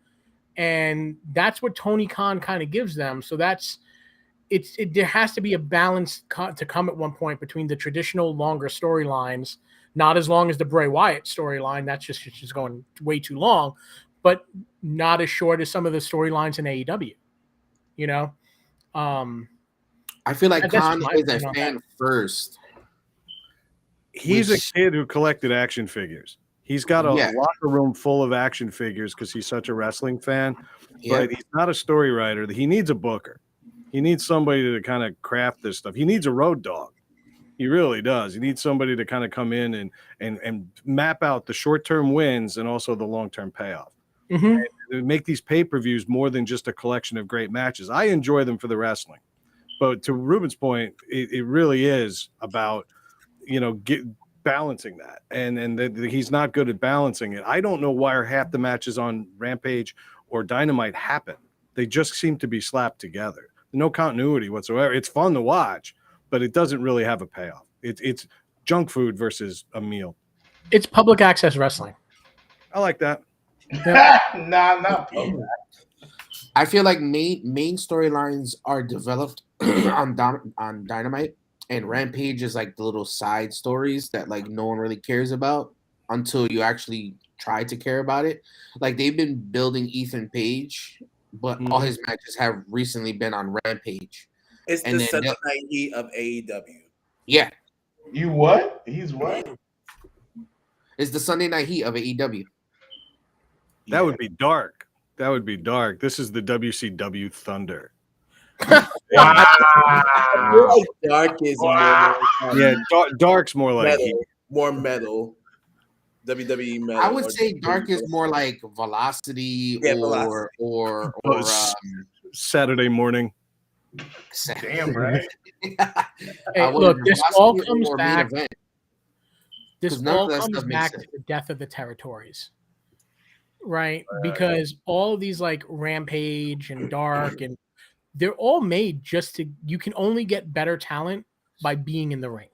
And that's what Tony Khan kind of gives them. So there has to be a balance to come at one point between the traditional longer storylines, not as long as the Bray Wyatt storyline. That's just going way too long, but not as short as some of the storylines in AEW, I feel like Khan is a fan first. He's a kid who collected action figures. He's got a locker room full of action figures because he's such a wrestling fan, but he's not a story writer. He needs a booker. He needs somebody to kind of craft this stuff. He needs a road dog. He really does. He needs somebody to kind of come in and map out the short-term wins and also the long-term payoff. Mm-hmm. And make these pay-per-views more than just a collection of great matches. I enjoy them for the wrestling. But to Ruben's point, it really is about, balancing that. And he's not good at balancing it. I don't know why half the matches on Rampage or Dynamite happen. They just seem to be slapped together. No continuity whatsoever. It's fun to watch, but it doesn't really have a payoff. It's junk food versus a meal. It's public access wrestling. I like that. Not public. I feel like main storylines are developed on Dynamite, and Rampage is like the little side stories that like no one really cares about until you actually try to care about it. Like they've been building Ethan Page, but all his matches have recently been on Rampage. It's the Sunday Night Heat of AEW. Yeah. You what? He's what? It's the Sunday Night Heat of AEW. That would be dark. That would be dark. This is the WCW Thunder. Wow. I feel like dark is more dark's more like metal, more metal. WWE metal. I would say dark is more like Velocity or Saturday morning. Damn right. Hey, look, this all comes back. This all comes back to the death of the territories, right? Because all of these like Rampage and Dark, and they're all made just to. You can only get better talent by being in the ring,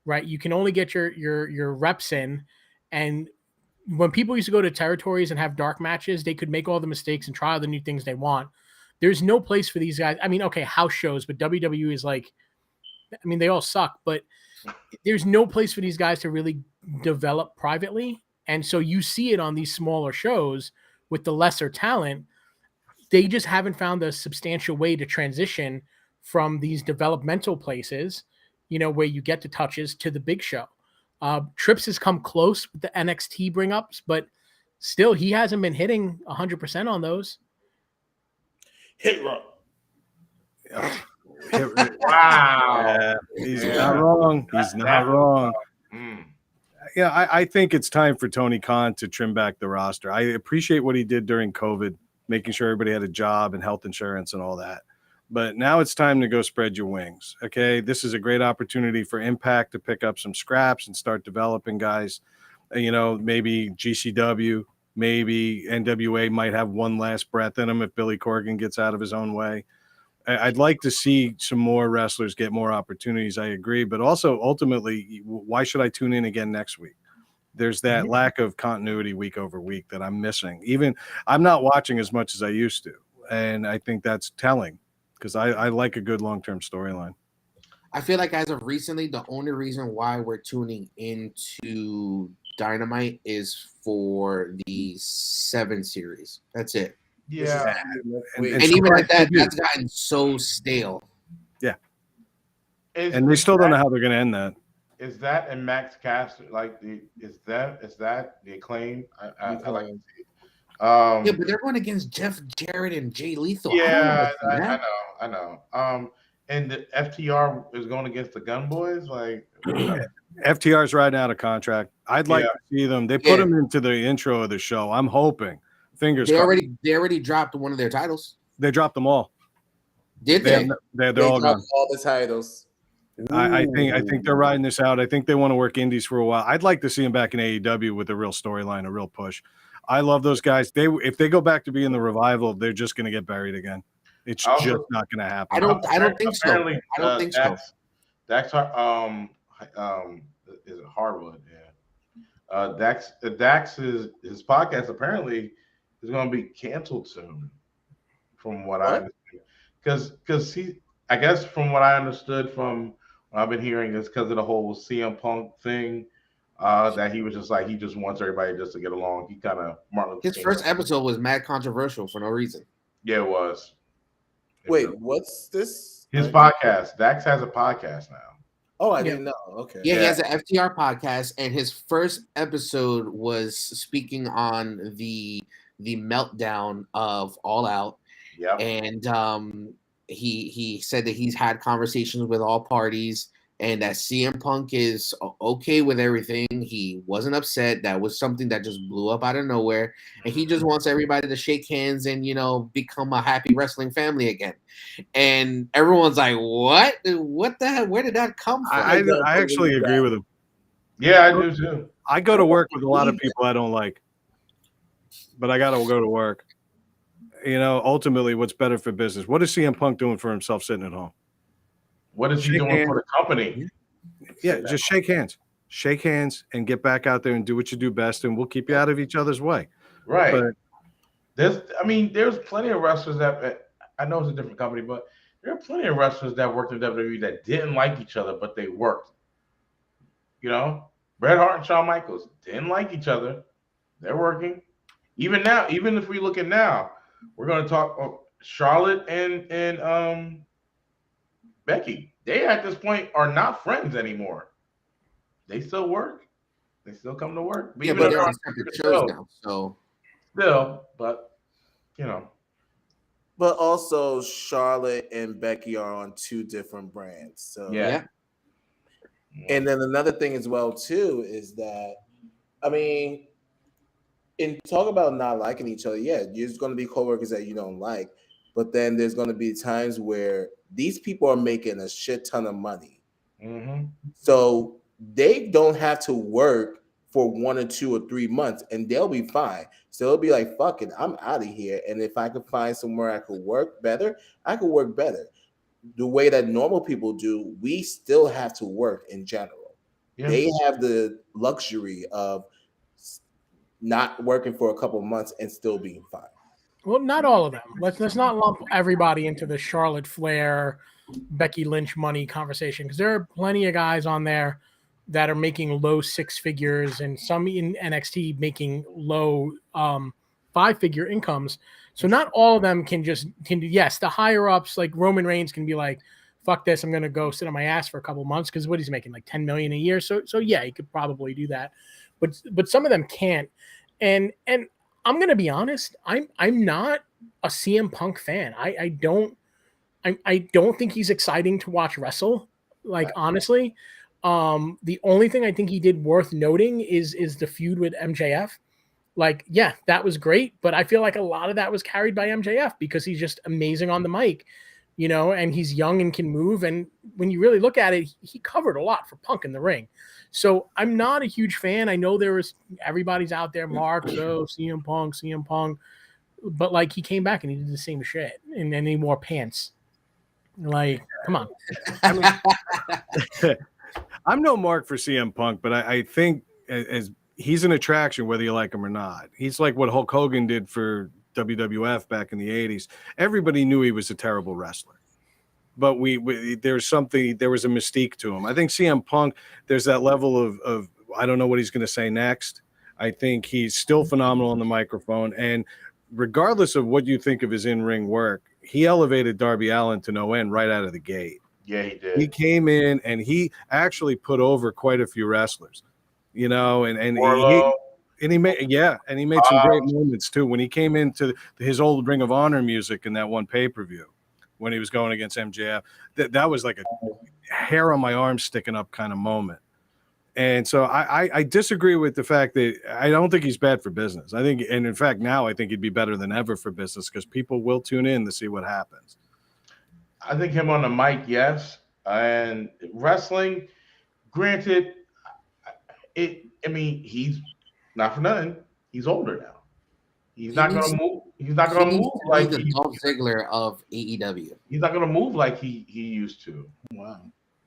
right? You can only get your reps in, and when people used to go to territories and have dark matches, they could make all the mistakes and try all the new things they want. There's no place for these guys. I mean, okay, house shows, but WWE is like, I mean, they all suck, but there's no place for these guys to really develop privately. And so you see it on these smaller shows with the lesser talent. They just haven't found a substantial way to transition from these developmental places, you know, where you get the touches to the big show. Trips has come close with the NXT bring ups, but still he hasn't been hitting 100% on those. Hit row. Wow. He's not wrong. He's not wrong. Yeah, I think it's time for Tony Khan to trim back the roster. I appreciate what he did during COVID, making sure everybody had a job and health insurance and all that. But now it's time to go spread your wings. Okay, this is a great opportunity for Impact to pick up some scraps and start developing guys. You know, maybe GCW, maybe NWA might have one last breath in them if Billy Corgan gets out of his own way. I'd like to see some more wrestlers get more opportunities. I agree. But also, ultimately, why should I tune in again next week? There's that lack of continuity week over week that I'm missing. Even I'm not watching as much as I used to. And I think that's telling because I like a good long-term storyline. I feel like as of recently, the only reason why we're tuning into Dynamite is for the 7 series. That's it. Yeah. And even at that, that's gotten so stale. Yeah. And they still don't know how they're going to end that. Is that and Max Caster like is that the Acclaim? I like to see it. Yeah, but they're going against Jeff Jarrett and Jay Lethal. Yeah, I know. And the FTR is going against the Gun Boys. Like FTR's riding out of contract. I'd like to see them. They put them into the intro of the show. I'm hoping. Fingers crossed. They already dropped one of their titles. They dropped them all. Did they? They're all gone. All the titles. I think they're riding this out. I think they want to work indies for a while. I'd like to see them back in AEW with a real storyline, a real push. I love those guys. If they go back to being the Revival, they're just going to get buried again. It's just not going to happen. I don't think so. I don't think so. Dax is it Harwood? Yeah. Dax his podcast apparently is going to be canceled soon, from what I understand. Because I guess from what I understood from what I've been hearing is because of the whole CM Punk thing. That he was just like he just wants everybody just to get along. He kind of his first episode was mad controversial for no reason. Yeah, it was. Wait, what's this? His podcast. Dax has a podcast now. Oh, I didn't know. Okay. Yeah, he has an FTR podcast, and his first episode was speaking on the meltdown of All Out. Yeah. And he said that he's had conversations with all parties. And that CM Punk is okay with everything. He wasn't upset. That was something that just blew up out of nowhere. And he just wants everybody to shake hands and, become a happy wrestling family again. And everyone's like, what? What the hell? Where did that come from? I actually agree with him. Yeah, I do too. I go to work with a lot of people I don't like. But I got to go to work. ultimately, what's better for business? What is CM Punk doing for himself sitting at home? What is he doing for the company? Yeah, just shake hands. Shake hands and get back out there and do what you do best, and we'll keep you out of each other's way. Right. But there's plenty of wrestlers that I know it's a different company, but there are plenty of wrestlers that worked in WWE that didn't like each other, but they worked. Bret Hart and Shawn Michaels didn't like each other. They're working. Even now, even if we look at now, we're going to talk Charlotte and Becky. They at this point are not friends anymore. They still work. They still come to work. But they're on separate shows now. So still, but But also, Charlotte and Becky are on two different brands. So yeah. And then another thing as well too is that, in talk about not liking each other, there's going to be coworkers that you don't like, but then there's going to be times where these people are making a shit ton of money, so they don't have to work for 1 or 2 or 3 months, and they'll be fine. So they'll be like, "Fuck it, I'm out of here." And if I could find somewhere I could work better, I could work better. The way that normal people do, we still have to work in general. Yeah. They have the luxury of not working for a couple of months and still being fine. Well, not all of them. Let's not lump everybody into the Charlotte Flair, Becky Lynch money conversation, because there are plenty of guys on there that are making low 6 figures, and some in NXT making low 5-figure incomes. So not all of them can do. Yes, the higher ups like Roman Reigns can be like, fuck this, I'm going to go sit on my ass for a couple months, because what he's making like $10 million a year. So yeah, he could probably do that. But some of them can't. And I'm going to be honest, I'm not a CM Punk fan. I don't think he's exciting to watch wrestle. Like, honestly, the only thing I think he did worth noting is the feud with MJF. Like, yeah, that was great, but I feel like a lot of that was carried by MJF because he's just amazing on the mic, and he's young and can move. And when you really look at it, he covered a lot for Punk in the ring. So I'm not a huge fan. I know everybody's out there, Mark, CM Punk, but like he came back and he did the same shit, and then he wore pants. Like, come on. I'm no mark for CM Punk, but I think as he's an attraction, whether you like him or not. He's like what Hulk Hogan did for WWF back in the 80s. Everybody knew he was a terrible wrestler, but there was a mystique to him. I think CM Punk, there's that level of I don't know what he's going to say next. I think he's still phenomenal on the microphone, and regardless of what you think of his in-ring work, he elevated Darby Allin to no end right out of the gate. Yeah, he did. He came in and he actually put over quite a few wrestlers. And he made some great moments too when he came into his old Ring of Honor music in that one pay-per-view when he was going against MJF. That was like a hair on my arm sticking up kind of moment. And so I disagree with the fact that I don't think he's bad for business. I think, and in fact, now I think he'd be better than ever for business because people will tune in to see what happens. I think him on the mic, yes, and wrestling. Granted, he's not for nothing. He's older now. He's not going to move. He's not going to move like the Dolph Ziggler of AEW. He's not going to move like he used to. Wow.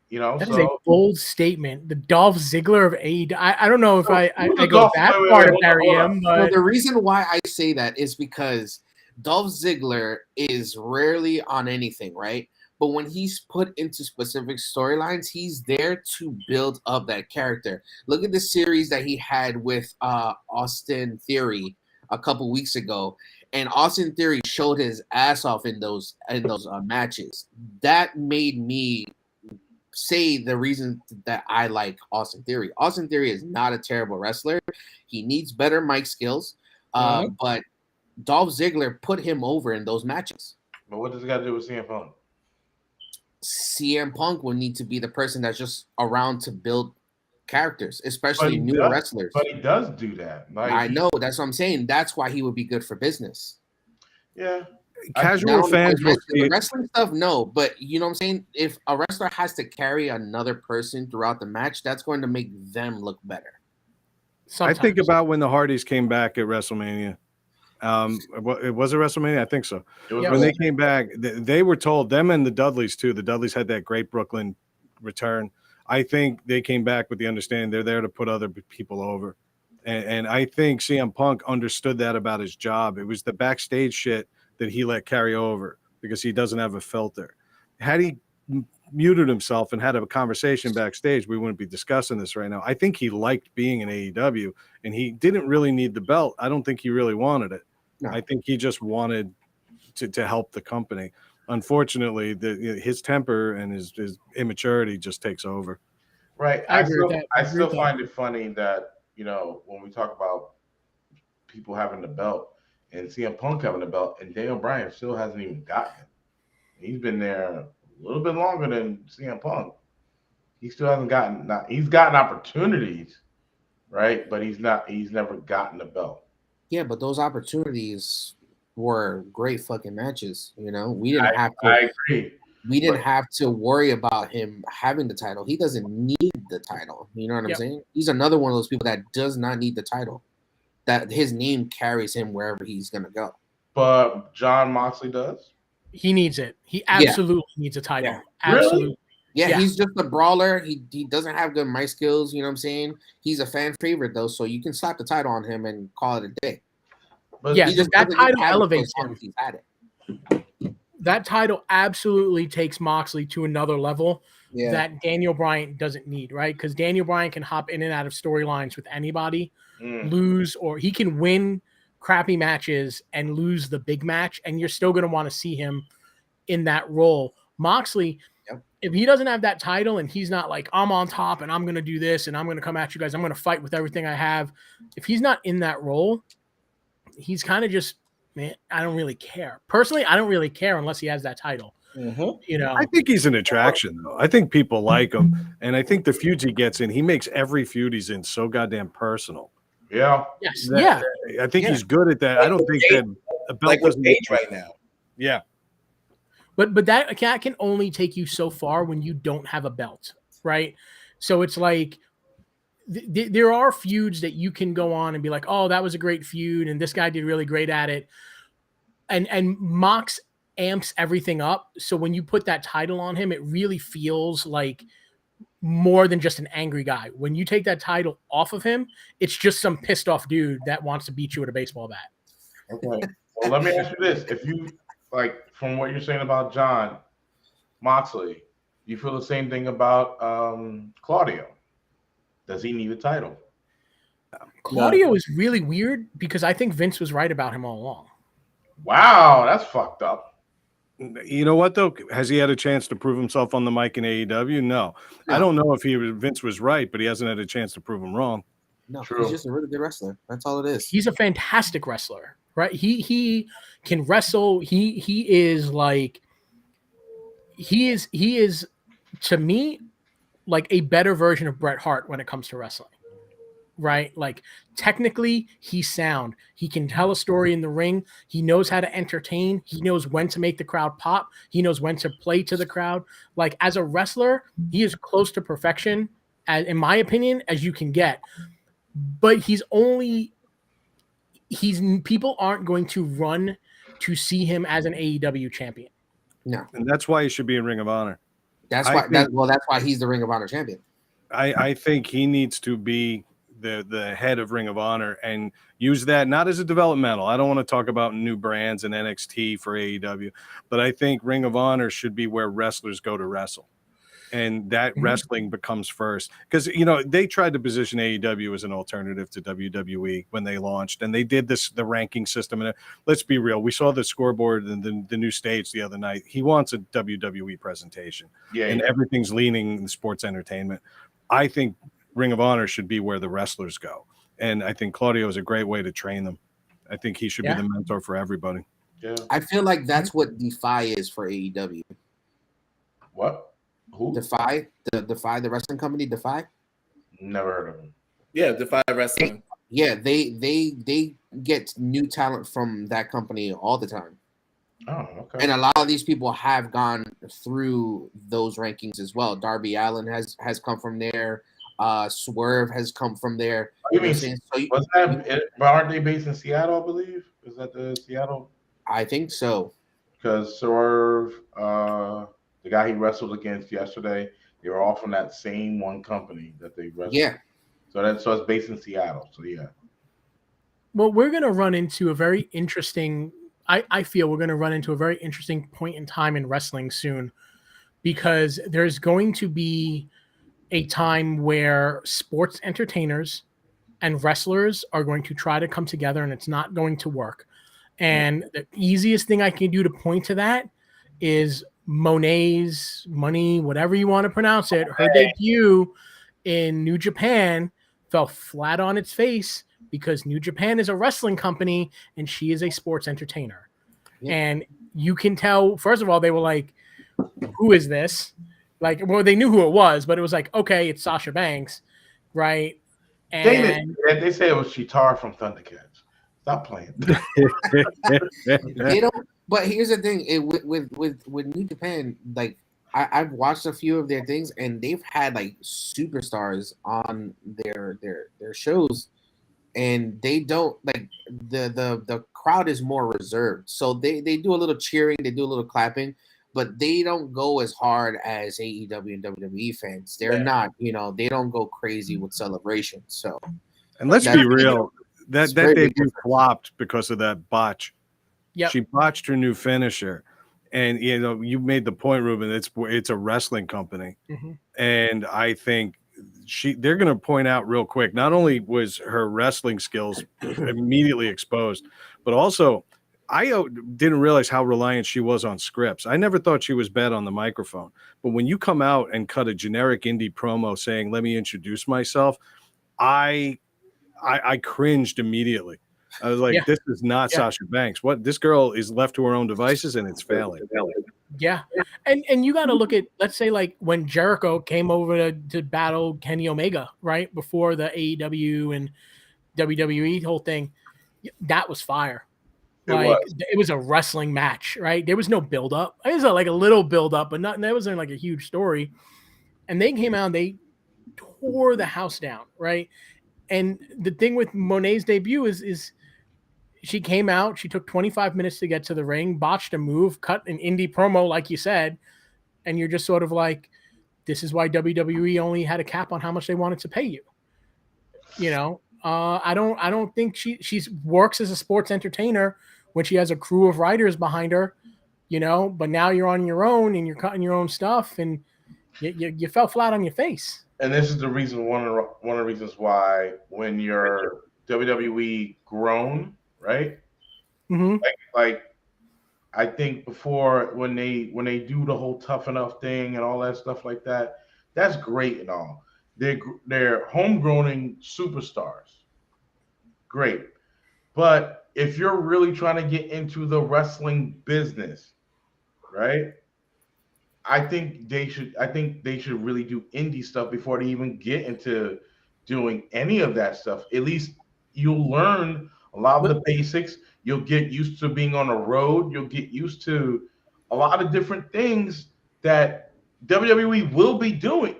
That is a bold statement. The Dolph Ziggler of AEW. I don't know if I go that far to bury him, but no, the reason why I say that is because Dolph Ziggler is rarely on anything, right? But when he's put into specific storylines, he's there to build up that character. Look at the series that he had with Austin Theory a couple weeks ago, and Austin Theory showed his ass off in those matches. That made me say the reason that I like Austin Theory. Austin Theory is not a terrible wrestler. He needs better mic skills, but Dolph Ziggler put him over in those matches. But what does it got to do with CM Punk? CM Punk will need to be the person that's just around to build characters, especially new wrestlers. But he does do that. I know. That's what I'm saying. That's why he would be good for business. Yeah. Casual fans will see the wrestling stuff, no. But you know what I'm saying? If a wrestler has to carry another person throughout the match, that's going to make them look better. Sometimes. I think about when the Hardys came back at WrestleMania. It was a WrestleMania, I think so. When they came back, they were told, them and the Dudleys too. The Dudleys had that great Brooklyn return. I think they came back with the understanding they're there to put other people over, and I think CM Punk understood that about his job. It was the backstage shit that he let carry over because he doesn't have a filter. Had he muted himself and had a conversation backstage, we wouldn't be discussing this right now. I think he liked being in AEW, and he didn't really need the belt. I don't think he really wanted it. No. I think he just wanted to help the company. Unfortunately, his temper and his immaturity just takes over. Right. I still find it funny that, when we talk about people having the belt and CM Punk having the belt, and Daniel Bryan still hasn't even gotten it. He's been there a little bit longer than CM Punk. He still hasn't gotten. He's gotten opportunities, right? But he's never gotten the belt. Yeah, but those opportunities were great fucking matches. We didn't have to. I agree. We didn't have to worry about him having the title. He doesn't need the title. You know what I'm saying? He's another one of those people that does not need the title. That his name carries him wherever he's gonna go. But Jon Moxley does. He needs it. He absolutely needs a title. Yeah. Absolutely. Really? Yeah, he's just a brawler. He doesn't have good mic skills. You know what I'm saying? He's a fan favorite though, so you can slap the title on him and call it a day. But yeah, that title elevates him. He's had it. That title absolutely takes Moxley to another level that Daniel Bryan doesn't need, right? Because Daniel Bryan can hop in and out of storylines with anybody, lose, or he can win crappy matches and lose the big match, and you're still going to want to see him in that role. Moxley, if he doesn't have that title and he's not like, I'm on top and I'm going to do this and I'm going to come at you guys, I'm going to fight with everything I have. If he's not in that role, he's kind of just, man, I don't really care. Personally, I don't really care unless he has that title. I think he's an attraction, though. I think people like him. And I think the feuds he gets in, he makes every feud he's in so goddamn personal. Yeah. Yes. I think he's good at that. I don't think that a belt doesn't age right now. Yeah. But that can only take you so far when you don't have a belt, right? So it's like there are feuds that you can go on and be like, oh, that was a great feud, and this guy did really great at it. And Mox amps everything up. So when you put that title on him, it really feels like more than just an angry guy. When you take that title off of him, it's just some pissed off dude that wants to beat you with a baseball bat. Okay. Well, let me ask you this. If you, like, from what you're saying about Jon Moxley, you feel the same thing about Claudio? Does he need a title? Claudio is really weird because I think Vince was right about him all along. Wow, that's fucked up. You know what, though? Has he had a chance to prove himself on the mic in AEW? No. I don't know if Vince was right, but he hasn't had a chance to prove him wrong. No, he's just a really good wrestler. That's all it is. He's a fantastic wrestler, right? He can wrestle. He is like he is to me like a better version of Bret Hart when it comes to wrestling. Right? Like technically he's sound. He can tell a story in the ring. He knows how to entertain. He knows when to make the crowd pop. He knows when to play to the crowd. Like as a wrestler, he is close to perfection, in my opinion, as you can get. But people aren't going to run to see him as an AEW champion. No. And that's why he should be in Ring of Honor. That's why he's the Ring of Honor champion. I think he needs to be the head of Ring of Honor and use that not as a developmental. I don't want to talk about new brands and NXT for AEW, but I think Ring of Honor should be where wrestlers go to wrestle. And that wrestling becomes first. Because, they tried to position AEW as an alternative to WWE when they launched. And they did the ranking system. And let's be real. We saw the scoreboard and the new stage the other night. He wants a WWE presentation. And everything's leaning in sports entertainment. I think Ring of Honor should be where the wrestlers go. And I think Claudio is a great way to train them. I think he should be the mentor for everybody. Yeah. I feel like that's what Defy is for AEW. What? Who? Defy? The wrestling company, Defy? Never heard of him. Yeah, Defy Wrestling. They get new talent from that company all the time. Oh, okay. And a lot of these people have gone through those rankings as well. Darby Allin has come from there. Swerve has come from there. Aren't they based in Seattle, I believe? Is that the Seattle? I think so. Because Swerve, the guy he wrestled against yesterday, they were all from that same one company that they wrestled. Yeah. So it's based in Seattle. So yeah. Well, we're going to run into a very interesting. I feel we're going to run into a very interesting point in time in wrestling soon, because there's going to be a time where sports entertainers and wrestlers are going to try to come together, and it's not going to work. And the easiest thing I can do to point to that is Monet's Money, whatever you want to pronounce it. Her debut in New Japan fell flat on its face because New Japan is a wrestling company and she is a sports entertainer. Yeah. And you can tell, first of all, they were like, who is this? Like, well, they knew who it was, but it was like, okay, it's Sasha Banks, right? And they say it was Chitara from Thundercats. Stop playing. They don't. But here's the thing: with New Japan, like I've watched a few of their things, and they've had like superstars on their shows, and they don't like the crowd is more reserved. So they do a little cheering, they do a little clapping, but they don't go as hard as AEW and WWE fans. They're not, they don't go crazy with celebrations. So, and let's be real. That debut flopped because of that botch. Yeah, she botched her new finisher, and you made the point, Ruben. It's a wrestling company, and I think they're going to point out real quick. Not only was her wrestling skills immediately exposed, but also I didn't realize how reliant she was on scripts. I never thought she was bad on the microphone, but when you come out and cut a generic indie promo saying "Let me introduce myself," I cringed immediately. I was like, this is not Sasha Banks. What? This girl is left to her own devices and it's failing. Yeah. And you got to look at, let's say, like when Jericho came over to battle Kenny Omega, right? Before the AEW and WWE whole thing, that was fire. It was a wrestling match, right? There was no build up. It was like a little build up, but that wasn't like a huge story. And they came out and they tore the house down, right? And the thing with Monet's debut is she came out, she took 25 minutes to get to the ring, botched a move, cut an indie promo, like you said, and you're just sort of like, this is why WWE only had a cap on how much they wanted to pay you. I don't think she works as a sports entertainer when she has a crew of writers behind her, but now you're on your own and you're cutting your own stuff and you fell flat on your face. And this is the reason, one of the reasons why when you're WWE grown, right? Mm-hmm. Like I think before when they do the whole tough enough thing and all that stuff like that, that's great and all. They're homegrown superstars, great. But if you're really trying to get into the wrestling business, right? I think they should really do indie stuff before they even get into doing any of that stuff. At least you'll learn a lot of the basics. You'll get used to being on the road. You'll get used to a lot of different things that WWE will be doing.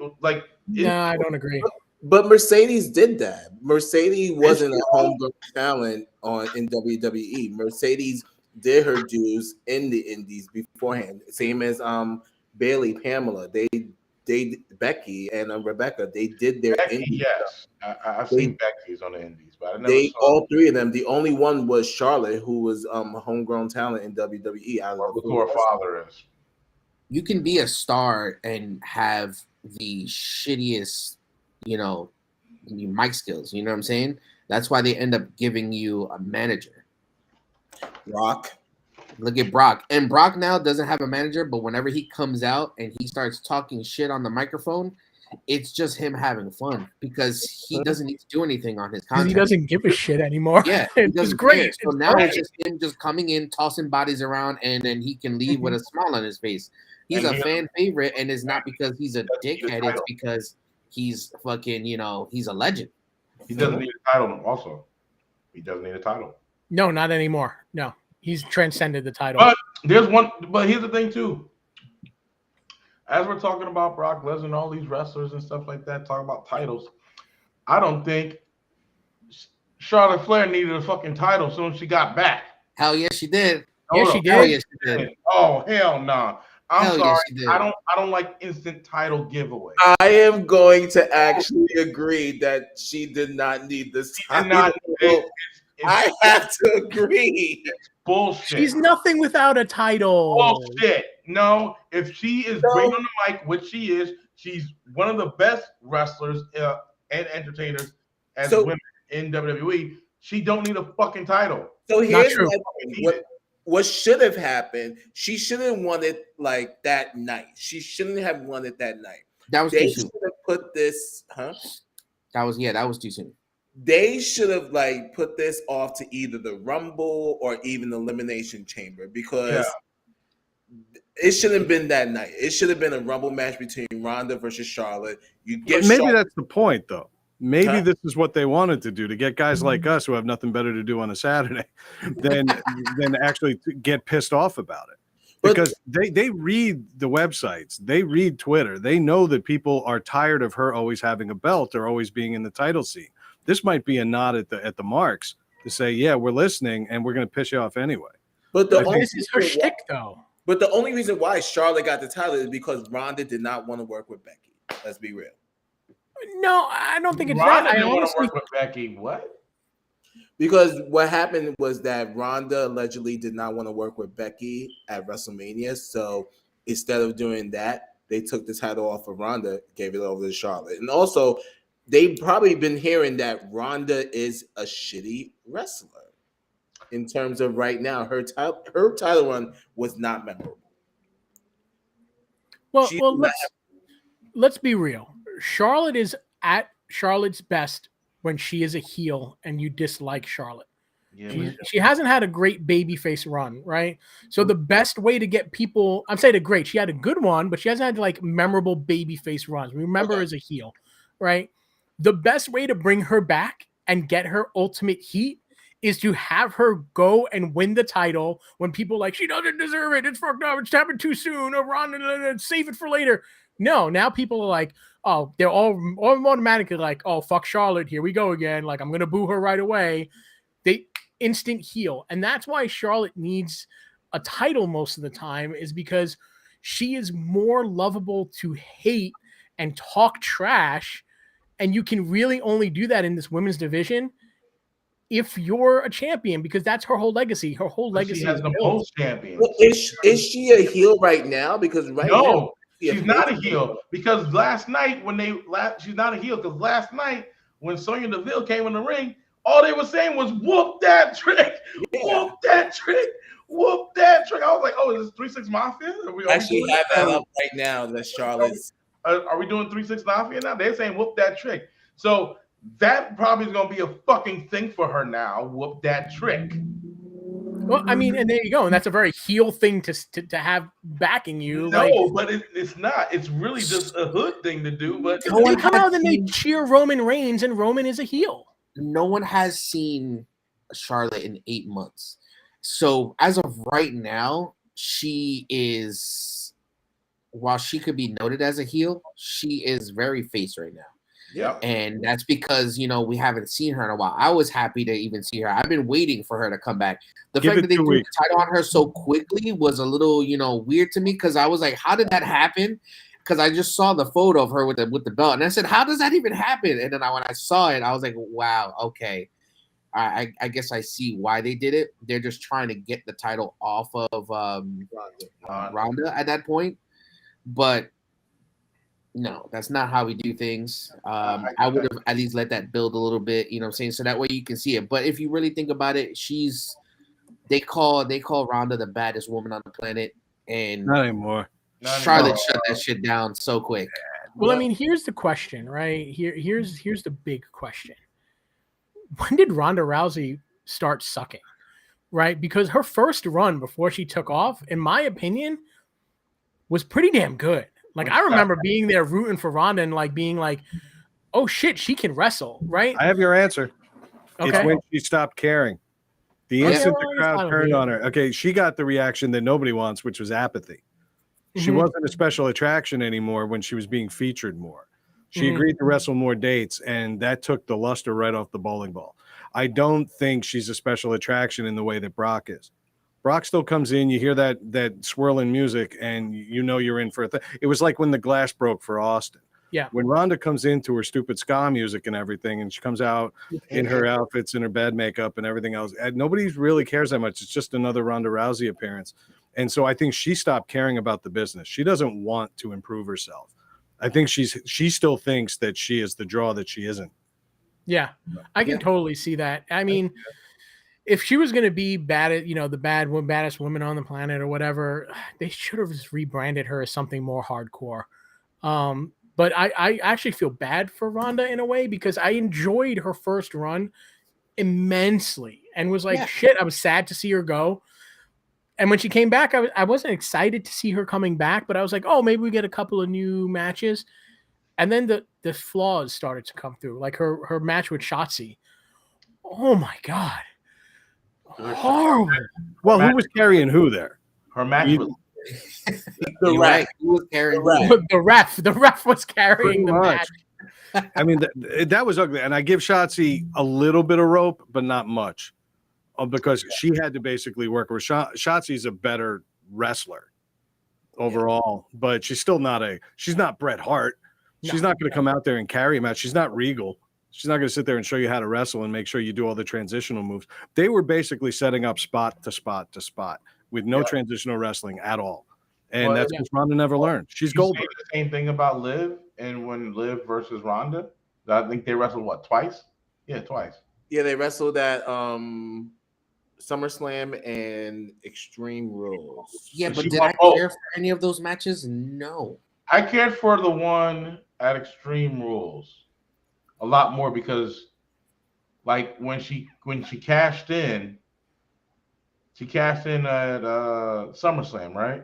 No, I don't agree. But Mercedes did that. Mercedes wasn't a homegrown talent in WWE. Mercedes did her dues in the indies beforehand. Same as Bailey, Pamela, they Becky and Rebecca, they did their indies. Yes, I've seen Becky's on the indies, but I never saw all three of them. The only one was Charlotte, who was a homegrown talent in WWE. Who her father is. You can be a star and have the shittiest, mic skills. You know what I'm saying? That's why they end up giving you a manager. Brock. Look at Brock. And Brock now doesn't have a manager, but whenever he comes out and he starts talking shit on the microphone, it's just him having fun because he doesn't need to do anything on his content. He doesn't give a shit anymore. Yeah, it's great. So now it's just him just coming in, tossing bodies around, and then he can leave with a smile on his face. He's a fan favorite, and it's not because he's a dickhead. It's because he's fucking, he's a legend. He doesn't need a title also. He doesn't need a title. No, not anymore. No. He's transcended the title. But here's the thing too. As we're talking about Brock Lesnar and all these wrestlers and stuff like that, talking about titles, I don't think Charlotte Flair needed a fucking title as soon as she got back. Hell yes, she did. Yeah, she did. Hell yes, she did. Oh hell no! Nah. I'm Hell sorry. yes, she did. I don't like instant title giveaway. I am going to actually agree that she did not need this title. I have to agree. It's bullshit. She's nothing without a title. Bullshit. No, if she is great on the mic, which she is, she's one of the best wrestlers and entertainers as women in WWE. She don't need a fucking title. So here's what should have happened. She should have won it like that night. She shouldn't have won it that night. That was they too soon. Should have put this, That was too soon. They should have like put this off to either the Rumble or even the Elimination Chamber because it shouldn't have been that night. It should have been a Rumble match between Ronda versus Charlotte. Maybe that's the point, though. Maybe this is what they wanted to do, to get guys like us who have nothing better to do on a Saturday than actually get pissed off about it. Because they read the websites, they read Twitter, they know that people are tired of her always having a belt or always being in the title scene. This might be a nod at the marks to say, yeah, we're listening and we're going to piss you off anyway. But this is her shtick, though. But the only reason why Charlotte got the title is because Ronda did not want to work with Becky. Let's be real. No, I don't think it's Ronda that. didn't want to work with Becky. What? Because what happened was that Ronda allegedly did not want to work with Becky at WrestleMania. So instead of doing that, they took the title off of Ronda, gave it over to Charlotte. And also, they've probably been hearing that Ronda is a shitty wrestler. In terms of right now, her title run was not memorable. Well, let's be real. Charlotte is at Charlotte's best when she is a heel and you dislike Charlotte. Yeah, she hasn't had a great babyface run, right? So the best way to get people, I'm saying great. She had a good one, but she hasn't had like memorable babyface runs. Remember as a heel, right? The best way to bring her back and get her ultimate heat is to have her go and win the title when people are like, she doesn't deserve it. It's fucked up. It's happened too soon. Save it for later. No, now people are like, oh, they're all automatically like, oh, fuck Charlotte. Here we go again. Like, I'm going to boo her right away. They instant heel. And that's why Charlotte needs a title most of the time, is because she is more lovable to hate and talk trash. And you can really only do that in this women's division if you're a champion, because that's her whole legacy. Her whole legacy has the most champions. Well, is she a heel right now? Because now she's not a heel. Because last night she's not a heel because last night when Sonya Deville came in the ring, all they were saying was "whoop that trick, whoop that trick, whoop that trick." I was like, "Oh, is this 3-6 Mafia?" We actually have that up right now. That Charlotte's. Are we doing 3-6 Mafia now? They're saying "whoop that trick." So that probably is going to be a fucking thing for her now. Whoop that trick. Well, I mean, and there you go. And that's a very heel thing to have backing you. No, but it's not. It's really just a hood thing to do. But they come out and they cheer Roman Reigns, and Roman is a heel. No one has seen Charlotte in 8 months. So as of right now, she is, while she could be noted as a heel, she is very face right now. Yeah. And that's because, we haven't seen her in a while. I was happy to even see her. I've been waiting for her to come back. The fact that they threw the title on her so quickly was a little, weird to me, because I was like, how did that happen? Because I just saw the photo of her with the belt. And I said, how does that even happen? And then when I saw it, I was like, wow, okay. I guess I see why they did it. They're just trying to get the title off of Ronda at that point. But no, that's not how we do things. I would have at least let that build a little bit, you know what I'm saying? So that way you can see it. But if you really think about it, they call Ronda the baddest woman on the planet. And not anymore. Charlotte shut that shit down so quick. Well, I mean, here's the question, right? Here's the big question. When did Ronda Rousey start sucking? Right? Because her first run before she took off, in my opinion, was pretty damn good. Like, I remember being there rooting for Ronda and like being like, oh shit, she can wrestle, right? I have your answer. Okay. It's when she stopped caring. The instant the crowd turned on her. Okay, she got the reaction that nobody wants, which was apathy. She wasn't a special attraction anymore when she was being featured more. She agreed to wrestle more dates, and that took the luster right off the bowling ball. I don't think she's a special attraction in the way that Brock is. Brock still comes in, you hear that swirling music, and you know you're in for a thing. It was like when the glass broke for Austin. Yeah. When Ronda comes into her stupid ska music and everything, and she comes out in her outfits and her bad makeup and everything else, and nobody really cares that much. It's just another Ronda Rousey appearance. And so I think she stopped caring about the business. She doesn't want to improve herself. I think she still thinks that she is the draw that she isn't. Yeah, I can totally see that. I mean, if she was going to be bad at, the baddest woman on the planet or whatever, they should have just rebranded her as something more hardcore. But I actually feel bad for Ronda in a way, because I enjoyed her first run immensely and was like, shit, I was sad to see her go. And when she came back, I wasn't excited to see her coming back, but I was like, oh, maybe we get a couple of new matches. And then the flaws started to come through, like her match with Shotzi. Oh my God. Horrible. Well, who was carrying who there? Her match was the ref. Who was carrying the ref? The ref was carrying the match. I mean, that was ugly. And I give Shotzi a little bit of rope, but not much, because she had to basically work. Shotzi's a better wrestler overall, but she's not Bret Hart. She's not going to come out there and carry a match. She's not Regal. She's not going to sit there and show you how to wrestle and make sure you do all the transitional moves. They were basically setting up spot to spot to spot with no transitional wrestling at all. And that's what Ronda never learned. She's Goldberg. The same thing about Liv, and when Liv versus Ronda, I think they wrestled twice? Yeah, twice. Yeah, they wrestled at SummerSlam and Extreme Rules. Yeah, but did I care for any of those matches? No. I cared for the one at Extreme Rules a lot more, because like when she cashed in at SummerSlam, right?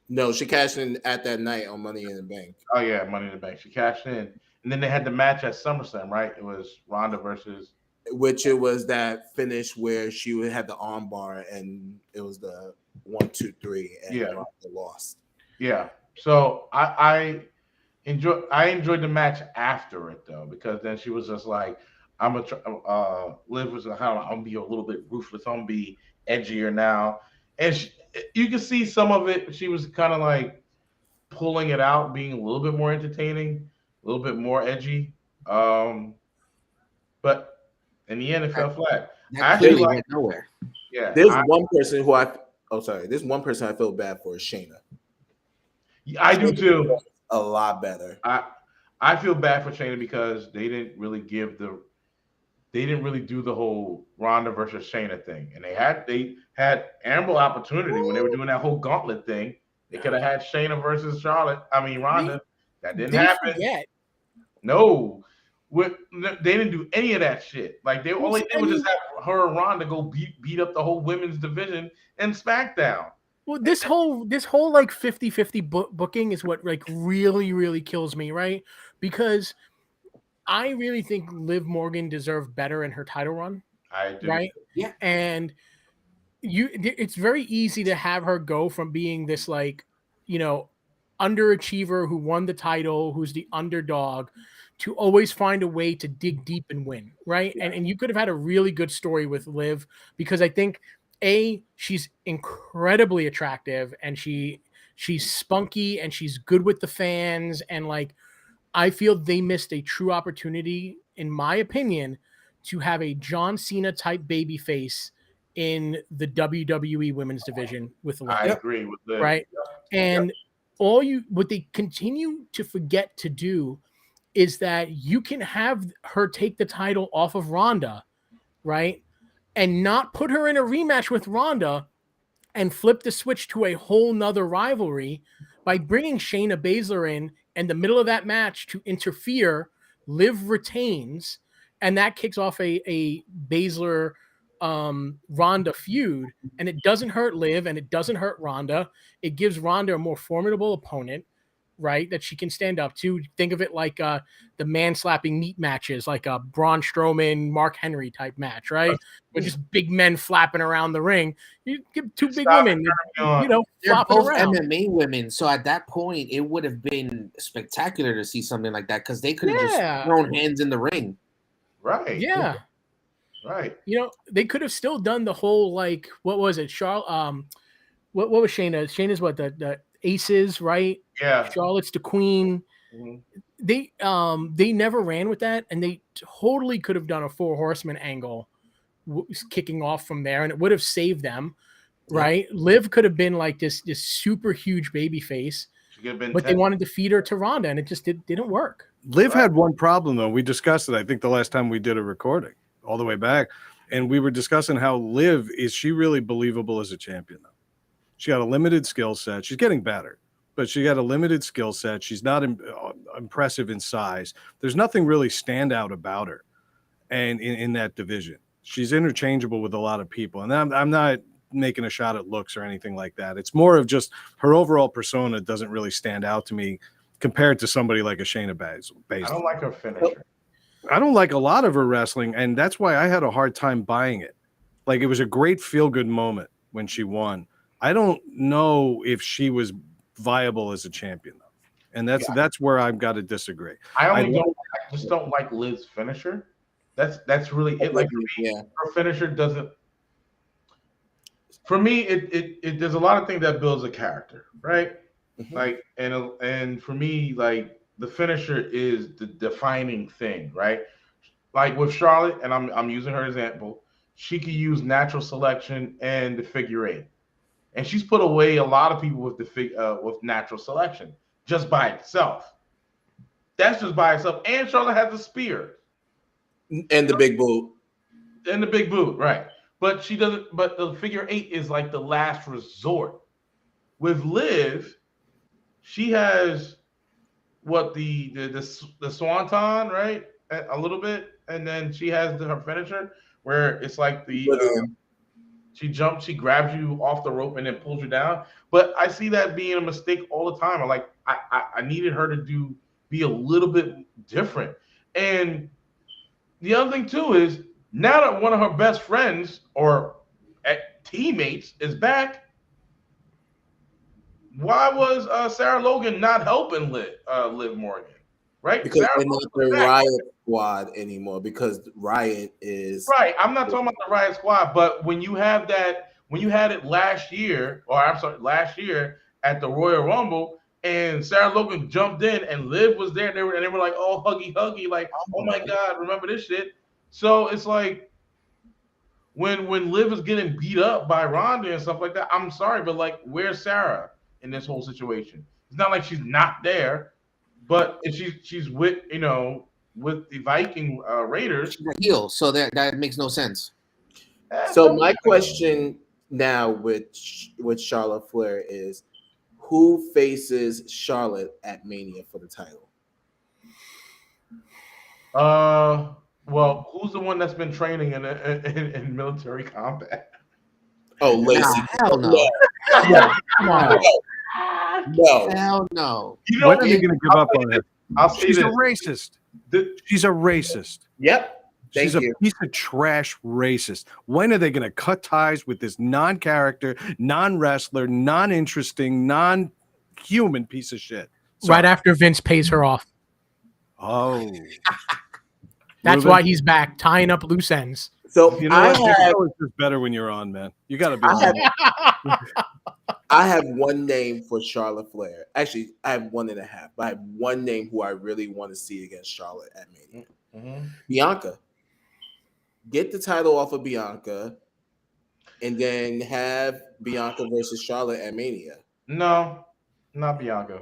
No, she cashed in at that night on Money in the Bank. Oh yeah, Money in the Bank. She cashed in, and then they had the match at SummerSlam, right? It was Ronda versus, which it was that finish where she would have the arm bar, and it was the 1, 2, 3, and Ronda lost. Yeah. So I enjoyed the match after it though, because then she was just like, Liv was like, I'm gonna be a little bit ruthless, I'm gonna be edgier now, and you can see some of it. She was kind of like pulling it out, being a little bit more entertaining, a little bit more edgy. But in the end, it fell flat. That clearly went nowhere. Yeah, there's one person I feel bad for is Shayna. I do too. A lot better. I feel bad for Shayna because they didn't really do the whole Ronda versus Shayna thing, and they had ample opportunity when they were doing that whole gauntlet thing. They could have had Shayna versus Ronda. That didn't happen. No, they didn't do any of that shit. Like they only did was just have her and Ronda go beat up the whole women's division in SmackDown. Well, this whole like 50-50 booking is what like really, really kills me, right? Because I really think Liv Morgan deserved better in her title run. I do. Right? Yeah. And it's very easy to have her go from being this like, underachiever who won the title, who's the underdog, to always find a way to dig deep and win, right? Yeah. And you could have had a really good story with Liv, because I think she's incredibly attractive, and she's spunky, and she's good with the fans, and like I feel they missed a true opportunity, in my opinion, to have a John Cena type babyface in the WWE women's division with Liv. I agree with that. Right? And what they continue to forget to do is that you can have her take the title off of Ronda, right? And not put her in a rematch with Ronda and flip the switch to a whole nother rivalry by bringing Shayna Baszler in the middle of that match to interfere. Liv retains, and that kicks off a Baszler Ronda feud, and it doesn't hurt Liv and it doesn't hurt Ronda. It gives Ronda a more formidable opponent, right, that she can stand up to. Think of it like the man-slapping meat matches, like a Braun Strowman, Mark Henry type match, right? With just big men flapping around the ring. You give two big women, they're both around. MMA women, so at that point, it would have been spectacular to see something like that, because they could have just thrown hands in the ring. Right. Yeah. Right. You know, they could have still done the whole like what was it, Charlotte? What was Shayna? Shayna's what the aces, right? Yeah. Charlotte's the queen. Mhm. They never ran with that, and they totally could have done a 4 horseman angle kicking off from there, and it would have saved them. Right, Liv could have been like this super huge baby face, but they wanted to feed her to Ronda, and it just didn't work. Liv had one problem though. We discussed it, I think, the last time we did a recording, all the way back, and we were discussing how Liv is she really believable as a champion though? She got a limited skill set. She's getting better, but she got a limited skill set. She's not impressive in size. There's nothing really standout about her, and in that division, she's interchangeable with a lot of people. And I'm not making a shot at looks or anything like that. It's more of just her overall persona doesn't really stand out to me compared to somebody like a Shayna Baszler. I don't like her finisher. I don't like a lot of her wrestling, and that's why I had a hard time buying it. Like, it was a great feel-good moment when she won. I don't know if she was viable as a champion, though. And that's where I've got to disagree. I just don't like Liv's finisher. That's really it. Like, her finisher doesn't. For me, it there's a lot of things that builds a character, right? Mm-hmm. Like, and for me, like, the finisher is the defining thing, right? Like with Charlotte, and I'm using her example, she could use natural selection and the figure 8, and she's put away a lot of people with with natural selection just by itself. That's just by itself. And Charlotte has a spear and the big boot, right? But she doesn't. But the figure 8 is like the last resort. With Liv, she has what the swanton, right? A little bit, and then she has her finisher where it's like she jumps, she grabs you off the rope and then pulls you down. But I see that being a mistake all the time. I needed her to be a little bit different. And the other thing too is, now that one of her best friends or teammates is back, why was Sarah Logan not helping Liv Morgan? Right? Because they're not the Riot Squad anymore. Because Riot is right. I'm not talking about the Riot Squad, but when you had it last year at the Royal Rumble, and Sarah Logan jumped in and Liv was there, and they were like, oh, huggy, like, oh my God, remember this shit. So it's like when Liv is getting beat up by Ronda and stuff like that, I'm sorry, but like, where's Sarah in this whole situation? It's not like she's not there, but if she's with with the Viking Raiders, she's a heel, so that makes no sense. So my question now with Charlotte Flair is, who faces Charlotte at Mania for the title? Well, who's the one that's been training in military combat? Oh, Lacey. Hell no. No. Hell no. When are you going to give up on it? She's a racist. She's a racist. Yep. She's a piece of trash racist. When are they going to cut ties with this non-character, non-wrestler, non-interesting, non-human piece of shit? Right after Vince pays her off. Oh. That's why he's back, tying up loose ends. So it's just better when you're on, man. You got to be I have one name for Charlotte Flair. Actually, I have 1.5. But I have one name who I really want to see against Charlotte at Mania. Mm-hmm. Bianca. Get the title off of Bianca, and then have Bianca versus Charlotte at Mania. No, not Bianca.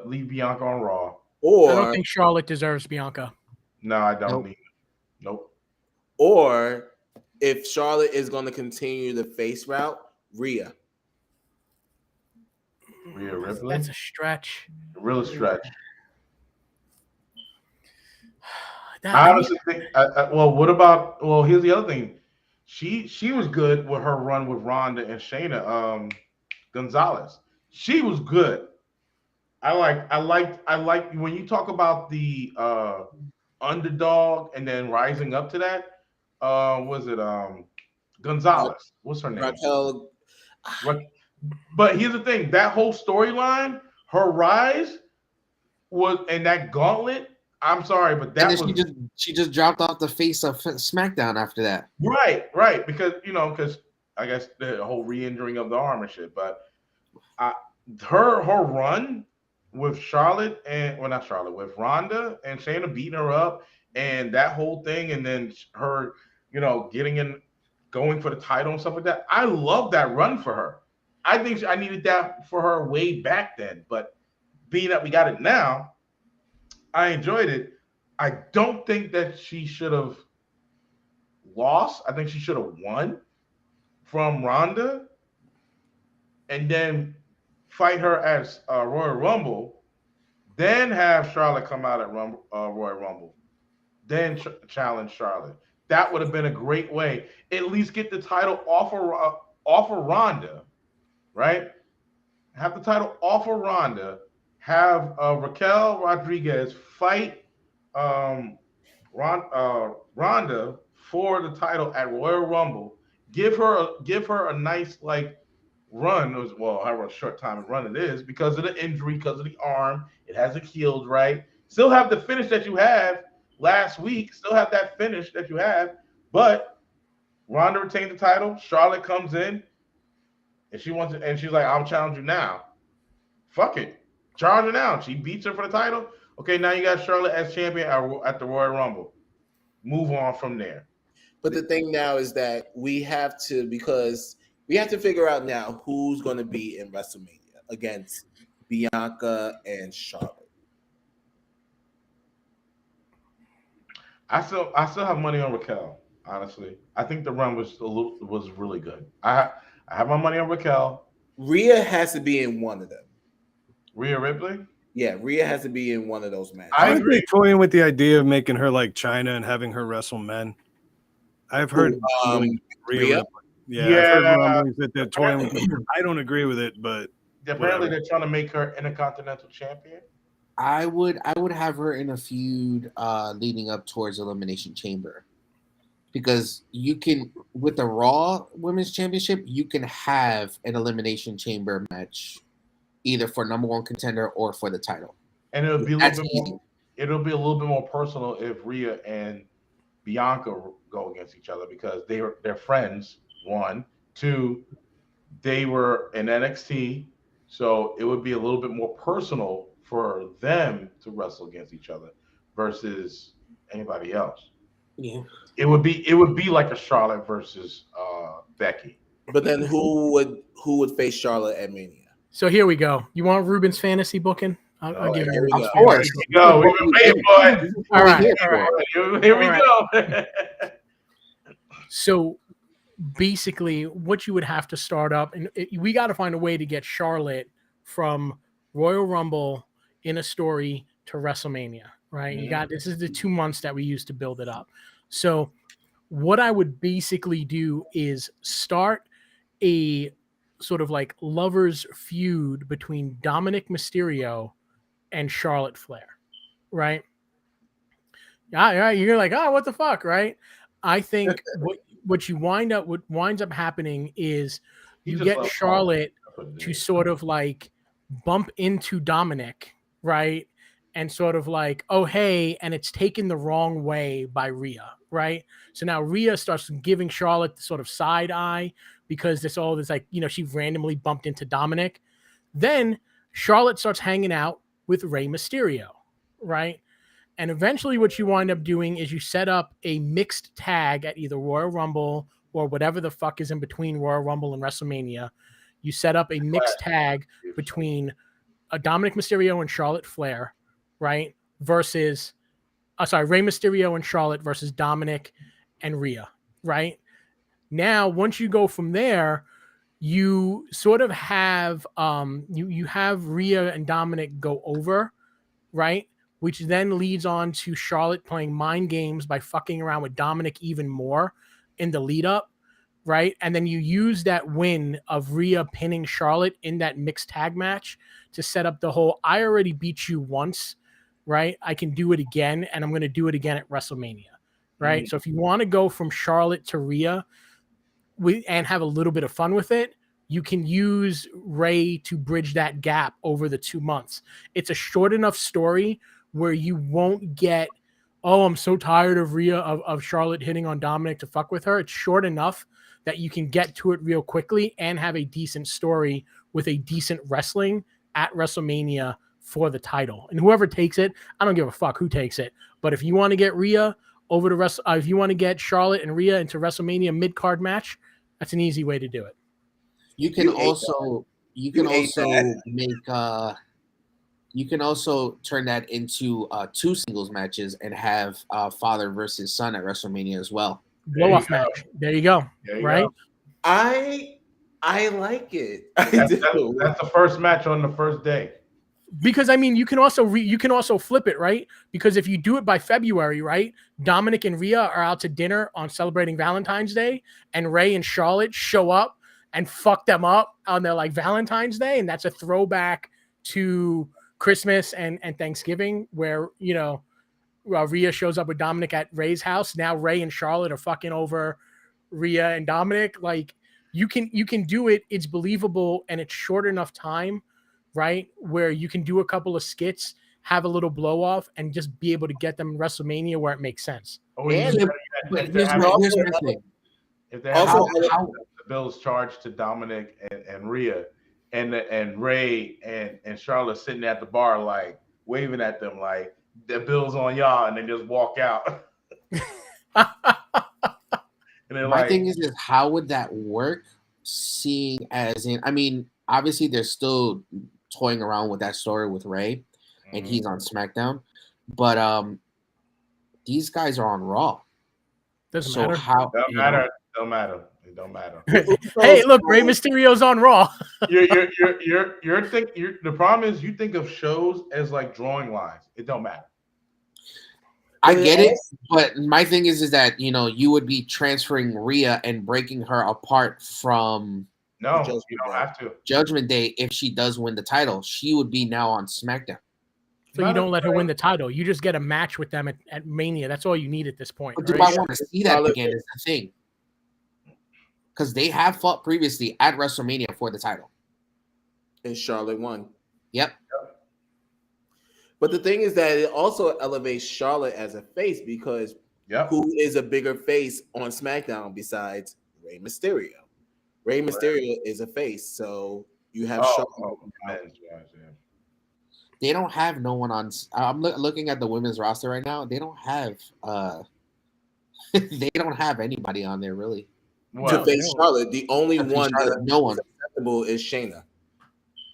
Leave Bianca on Raw. Or I don't think Charlotte deserves Bianca. No, I don't. Nope. Or if Charlotte is going to continue the face route, Rhea Ripley. That's a stretch. A real stretch. I honestly think. Well, here's the other thing. She was good with her run with Ronda and Shayna Gonzalez. She was good. I like when you talk about the underdog and then rising up to that. Was it Gonzalez? What's her name? Raquel. But here's the thing: that whole storyline, her rise was, and that gauntlet I'm sorry, but that and then she just dropped off the face of SmackDown after that. Right, because I guess the whole re-injuring of the arm and shit. But her run with Charlotte and not Charlotte, with Ronda and Shayna beating her up and that whole thing, and then her, getting in, going for the title and stuff like that. I love that run for her. I think I needed that for her way back then, but being that we got it now, I enjoyed it. I don't think that she should have lost. I think she should have won from Ronda and then fight her at Royal Rumble, then have Charlotte come out at Royal Rumble, then challenge Charlotte. That would have been a great way. At least get the title off of Ronda, right? Have the title off of Ronda. Have Raquel Rodriguez fight Ronda for the title at Royal Rumble. Give her a nice run. However short time of run it is, because of the injury, because of the arm, it hasn't healed right. Still have the finish that you had last week. Still have that finish that you have, but Ronda retained the title. Charlotte comes in, and she's like, "I'll challenge you now." Fuck it, challenge her now. She beats her for the title. Okay, now you got Charlotte as champion at the Royal Rumble. Move on from there. But the thing now is that we have to figure out now who's going to be in WrestleMania against Bianca and Charlotte. I still have money on Raquel. Honestly, I think the run was really good. I have my money on Raquel. Rhea has to be in one of them. Rhea Ripley? Yeah, Rhea has to be in one of those matches. I agree. Toying with the idea of making her like China and having her wrestle men. I've heard Rhea. Yeah, I've heard rumblings that they're toying with it. I don't agree with it, but apparently they're trying to make her Intercontinental Champion. I would have her in a feud leading up towards Elimination Chamber, because you can, with the Raw Women's Championship, you can have an Elimination Chamber match either for number one contender or for the title. And it'll be a little bit more personal if Rhea and Bianca go against each other, because they're friends. 1, 2, they were in NXT, so it would be a little bit more personal for them to wrestle against each other versus anybody else. Yeah, it would be like a Charlotte versus Becky. But then who would face Charlotte at Mania? So here we go. You want Ruben's fantasy booking? I'll give you. Of course. Go. We've been waiting for it. All right. Here we go. So basically, what you would have to start up, and we got to find a way to get Charlotte from Royal Rumble in a story to WrestleMania, right? Mm-hmm. This is the 2 months that we used to build it up. So what I would basically do is start a sort of like lovers feud between Dominic Mysterio and Charlotte Flair, right? Yeah, you're like, oh, what the fuck, right? I think what winds up happening is you get Charlotte to sort of like bump into Dominic, right? And sort of like, oh, hey, and it's taken the wrong way by Rhea, right? So now Rhea starts giving Charlotte the sort of side eye because she randomly bumped into Dominic. Then Charlotte starts hanging out with Rey Mysterio, right? And eventually what you wind up doing is you set up a mixed tag at either Royal Rumble or whatever the fuck is in between Royal Rumble and WrestleMania. You set up a mixed tag between Dominic Mysterio and Charlotte Flair, right? Versus, Rey Mysterio and Charlotte versus Dominic and Rhea, right? Now, once you go from there, you sort of have you have Rhea and Dominic go over, right? Which then leads on to Charlotte playing mind games by fucking around with Dominic even more in the lead up, right? And then you use that win of Rhea pinning Charlotte in that mixed tag match to set up the whole, I already beat you once, right? I can do it again, and I'm going to do it again at WrestleMania, right? Mm-hmm. So if you want to go from Charlotte to Rhea and have a little bit of fun with it, you can use Rey to bridge that gap over the 2 months. It's a short enough story where you won't get, oh, I'm so tired of Rhea of Charlotte hitting on Dominic to fuck with her. It's short enough that you can get to it real quickly and have a decent story with a decent wrestling at WrestleMania for the title. And whoever takes it, I don't give a fuck who takes it. But if you want to get Rhea over to if you want to get Charlotte and Rhea into WrestleMania mid-card match, that's an easy way to do it. You can also turn that into 2 singles matches and have father versus son at WrestleMania as well. Blow off match. There you go. Right? Go. I like it. That's the first match on the first day. Because I mean, you can also flip it, right? Because if you do it by February, right? Dominic and Rhea are out to dinner on celebrating Valentine's Day, and Ray and Charlotte show up and fuck them up on their like Valentine's Day, and that's a throwback to Christmas and Thanksgiving, where Rhea shows up with Dominic at Ray's house. Now Ray and Charlotte are fucking over Rhea and Dominic. Like you can do it. It's believable, and it's short enough time, right? Where you can do a couple of skits, have a little blow off, and just be able to get them in WrestleMania where it makes sense. But here's my thing. If they have the bills charged to Dominic and Rhea, and Ray and Charlotte sitting at the bar like waving at them like the bill's on y'all, and then just walk out. And my thing is how would that work? Seeing as in, I mean, obviously they're still toying around with that story with Ray, and he's on SmackDown, but these guys are on Raw. Doesn't matter. Don't matter. It don't matter. Hey, look, Rey Mysterio's on Raw. The problem is you think of shows as like drawing lines. It don't matter. I get it, but my thing is that you would be transferring Rhea and breaking her apart from you don't have to. Judgment Day. If she does win the title, she would be now on SmackDown. So you don't let her win the title. You just get a match with them at Mania. That's all you need at this point. But do I want to see that again? Is the thing. Because they have fought previously at WrestleMania for the title. And Charlotte won. Yep. But the thing is that it also elevates Charlotte as a face because who is a bigger face on SmackDown besides Rey Mysterio? Rey Mysterio is a face, so you have Charlotte. They don't have no one on. I'm looking at the women's roster right now. They don't have. They don't have anybody on there really. To face Charlotte, the only one that no one acceptable is Shayna.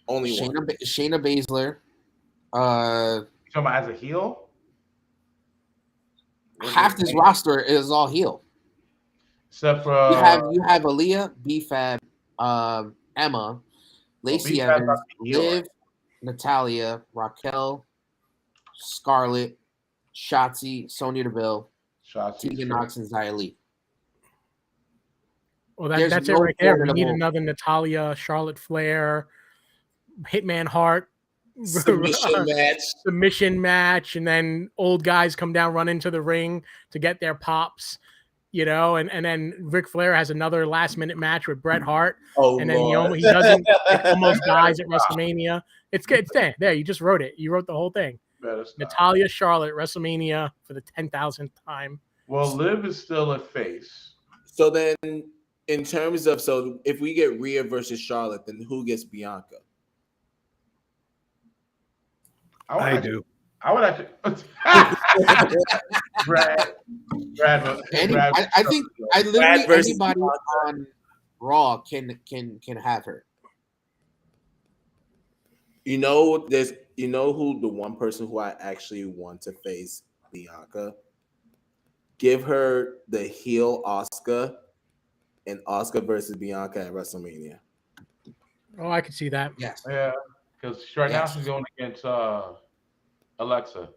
Only one. Shayna Baszler. You talking about as a heel? Half this roster is all heel. Except for you have Aaliyah, B-Fab, Emma, Lacey Evans, Liv, Natalia, Raquel, Scarlett, Shotzi, Sonya Deville, Tegan Nox, and Xia Li. Well, that's it right there. We need another Natalia, Charlotte Flair, Hitman Hart submission match, and then old guys come down, run into the ring to get their pops, and then Ric Flair has another last minute match with Bret Hart, and then he doesn't almost dies at WrestleMania. It's good. It's there. You just wrote it. You wrote the whole thing. Natalia, Charlotte, WrestleMania for the 10,000th time. Well, Liv is still a face. So then, in terms of if we get Rhea versus Charlotte, then who gets Bianca? I do. I would actually. Brad. I think literally anybody on Raw can have her. Who the one person who I actually want to face Bianca? Give her the heel Asuka, and Asuka versus Bianca at WrestleMania. Oh, I could see that. Yes. Yeah, because right now she's going against Alexa.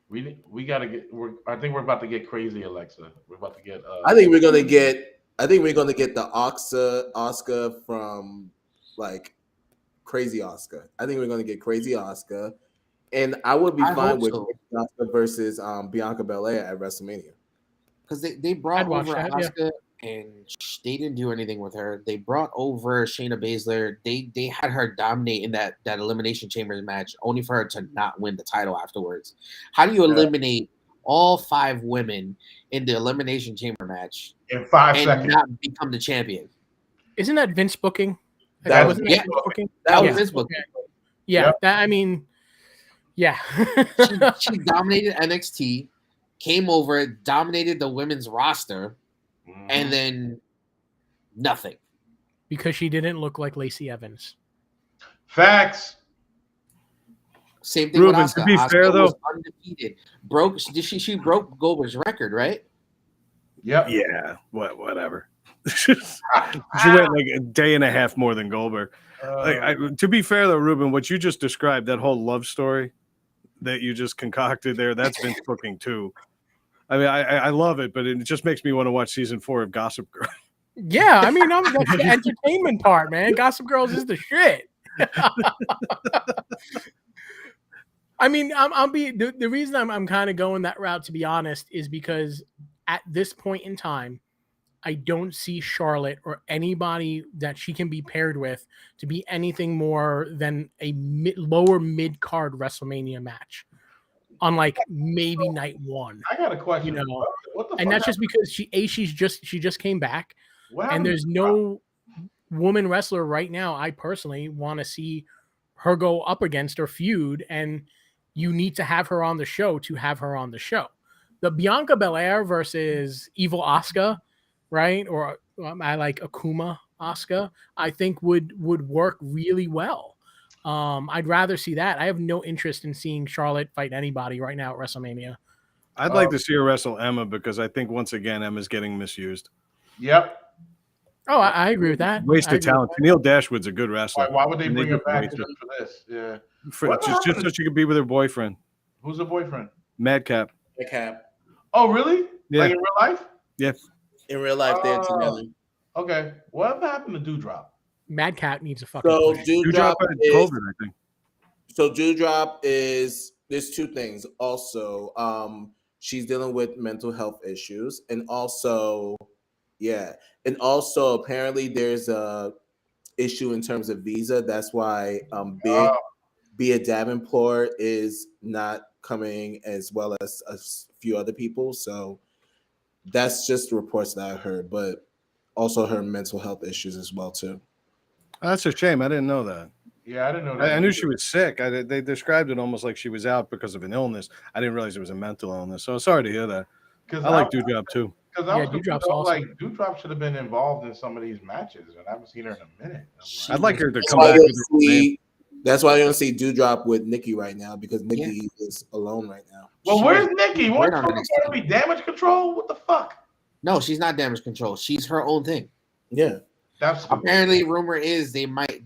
We gotta get. I think we're about to get crazy, Alexa. We're about to get. I think we're gonna get the Asuka from like crazy Asuka. I think we're gonna get crazy Asuka, and I would be fine with Asuka versus Bianca Belair at WrestleMania. Because they brought over Asuka and they didn't do anything with her. They brought over Shayna Baszler. They had her dominate in that Elimination Chamber match, only for her to not win the title afterwards. How do you eliminate all 5 women in the Elimination Chamber match in 5 seconds, not become the champion? Isn't that Vince booking? That was Vince booking. That was Vince booking. Yeah, that, I mean, yeah. she dominated NXT, came over, dominated the women's roster, and then nothing. Because she didn't look like Lacey Evans. Facts. Same thing Ruben, with Asuka. to be Asuka fair, though, was undefeated. She broke Goldberg's record, right? Yep. Yeah. Whatever. She went like a day and a half more than Goldberg. To be fair, though, Ruben, what you just described, that whole love story that you just concocted there, that's Vince booking too. I mean, I love it, but it just makes me want to watch season 4 of Gossip Girl. Yeah, I mean, that's the entertainment part, man. Gossip Girls is the shit. I mean, the reason I'm kind of going that route, to be honest, is because at this point in time, I don't see Charlotte or anybody that she can be paired with to be anything more than a lower mid-card WrestleMania match. On like maybe night 1. I got a question. You know, what the and that's just because she just came back, and there's no woman wrestler right now I personally want to see her go up against or feud, and you need to have her on the show to have her on the show. The Bianca Belair versus Evil Asuka, right? Or I like Akuma Asuka, I think would work really well. I'd rather see that. I have no interest in seeing Charlotte fight anybody right now at WrestleMania. I'd like to see her wrestle Emma, because I think once again Emma's getting misused. Yep. Oh, I agree with that. Waste of talent. Neil Dashwood's a good wrestler. Why would they bring her back just for this? Yeah. Just so she could be with her boyfriend. Who's her boyfriend? Madcap. Oh, really? Yeah. Like in real life? Yeah. In real life, they're together. Okay. Whatever happened to Dewdrop? Madcap needs a fucking. So Dewdrop had COVID, I think. So Dewdrop is, there's 2 things. Also, she's dealing with mental health issues, and also apparently there's a issue in terms of visa. That's why Bea Davenport is not coming, as well as a few other people. So that's just the reports that I heard, but also her mental health issues as well too. That's a shame. I didn't know that. Yeah, I didn't know that. I knew she was sick. They described it almost like she was out because of an illness. I didn't realize it was a mental illness. So sorry to hear that. I like Dewdrop too. Because Dewdrop's awesome. Like Dewdrop should have been involved in some of these matches, and I haven't seen her in a minute. I'd like her to come back with her name. That's why you're gonna see Dewdrop with Nikki right now, because Nikki is alone right now. Well, where's Nikki? What's going to be Damage Control? What the fuck? No, she's not Damage Control. She's her own thing. Yeah. That's apparently rumor is they might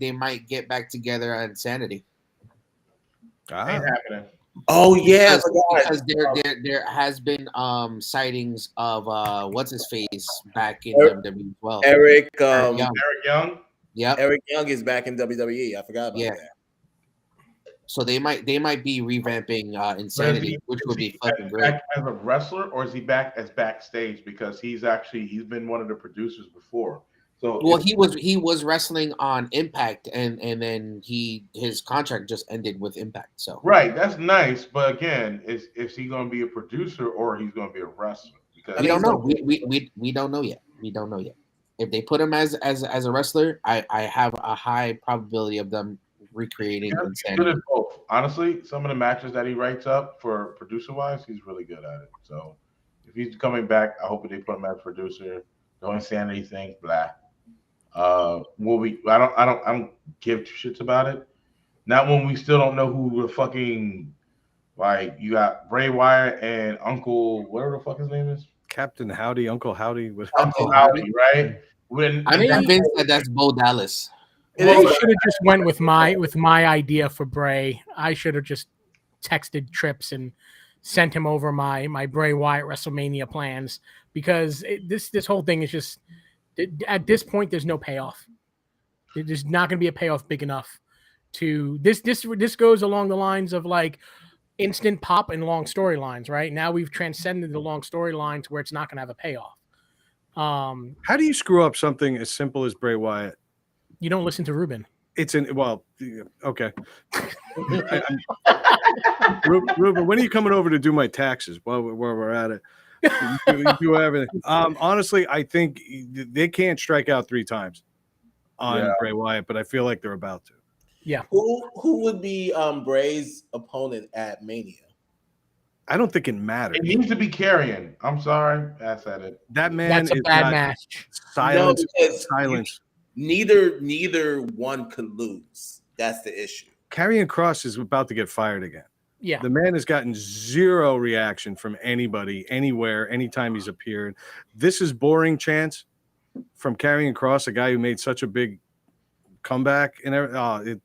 get back together on Insanity. Ain't happening. Oh yeah, because there has been sightings of what's his face back in WWE as well. Eric Young. Yeah, Eric Young is back in WWE. I forgot about that. So they might be revamping Insanity, which would be fucking great. Back as a wrestler, or is he back as backstage? Because he's been one of the producers before. So well, he was wrestling on Impact, and then his contract just ended with Impact. So right, that's nice, but again, is he going to be a producer or he's going to be a wrestler? Because we don't know. We don't know yet. We don't know yet. If they put him as a wrestler, I have a high probability of them recreating Insanity. Good at both. Honestly, some of the matches that he writes up for producer wise, he's really good at it. So if he's coming back, I hope they put him as producer. No Insanity thing, blah. I don't give two shits about it. Not when we still don't know who the fucking, like, you got Bray Wyatt and Uncle, whatever the fuck his name is. Captain Howdy, Uncle Howdy. Uncle Howdy, right? I'm convinced that's Bo Dallas. They should have just went with my idea for Bray. I should have just texted Trips and sent him over my Bray Wyatt WrestleMania plans, because this whole thing is just, at this point, there's no payoff. There's not going to be a payoff big enough to this. This goes along the lines of like instant pop and long storylines, right? Now we've transcended the long storyline to where it's not going to have a payoff. How do you screw up something as simple as Bray Wyatt? You don't listen to Ruben. It's okay. Ruben, when are you coming over to do my taxes? While we're at it, you do everything. Honestly, I think they can't strike out 3 times on Bray Wyatt, but I feel like they're about to. Yeah. Who would be Bray's opponent at Mania? I don't think it matters. It needs to be Carrion. I'm sorry, I said it. That man That's a bad match. Silence. No, silence. Neither one could lose. That's the issue. Karrion Kross is about to get fired again. Yeah. The man has gotten 0 reaction from anybody, anywhere, anytime he's appeared. This is boring chance from Karrion Kross, a guy who made such a big comeback. And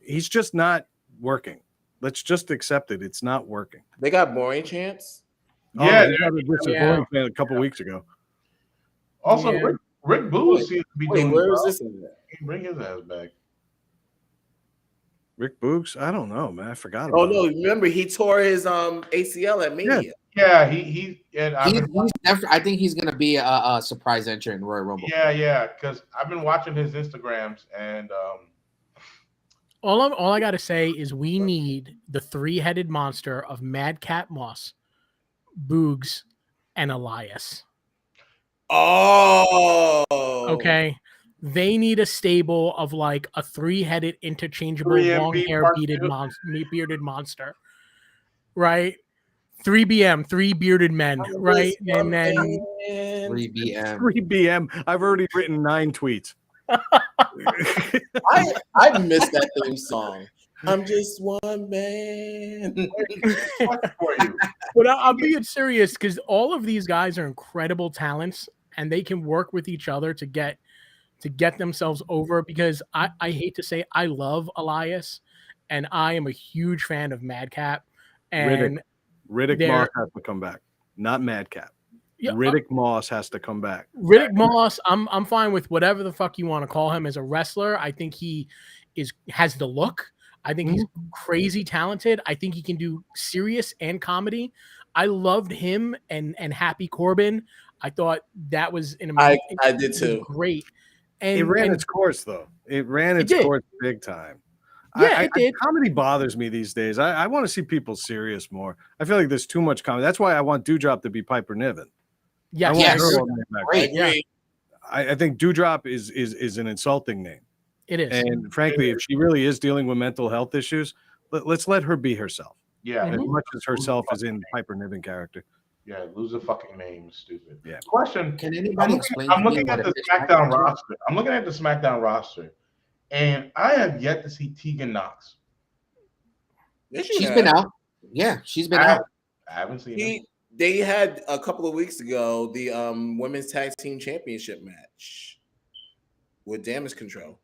he's just not working. Let's just accept it. It's not working. They got boring chance? Yeah. They got a boring chance a couple weeks ago. Also, Rick Boogs seems to be doing where well. is this in there? He bring his ass back. Rick Boogs? I don't know, man. I forgot about no, remember he tore his ACL at Mania. Yeah, I think he's gonna be a surprise entrant in Royal Rumble. Yeah, because I've been watching his Instagrams and all I gotta say is we need the 3-headed monster of Madcap Moss, Boogs, and Elias. Oh, okay. They need a stable of like a 3-headed interchangeable long hair bearded monster, right? 3BM, 3 bearded men, right? And then 3BM. I've already written 9 tweets. I missed that theme song. I'm just one man. But I'm being serious because all of these guys are incredible talents and they can work with each other to get themselves over, because I hate to say I love Elias and I am a huge fan of Madcap. And Riddick Moss has to come back, not Madcap. Yeah, Riddick Moss has to come back. Riddick Moss, I'm fine with whatever the fuck you want to call him as a wrestler. I think he has the look. I think he's crazy talented. I think he can do serious and comedy. I loved him and Happy Corbin. I thought that was an amazing. I did too. Great. And it ran its course, though. It ran its course big time. Yeah, it did. Comedy bothers me these days. I want to see people serious more. I feel like there's too much comedy. That's why I want Dewdrop to be Piper Niven. Yes. Great. Yeah. I think Dewdrop is an insulting name. It is. And frankly, if she really is dealing with mental health issues, let's let her be herself. Yeah. As much as herself is in Piper Niven character. Yeah, lose a fucking name, stupid. Yeah. Question. Can anybody explain? I'm looking at the SmackDown roster. I'm looking at the SmackDown roster, and I have yet to see Tegan Knox. She's been out. Yeah, she's been out. I haven't seen her. They had a couple of weeks ago the women's tag team championship match with Damage Control.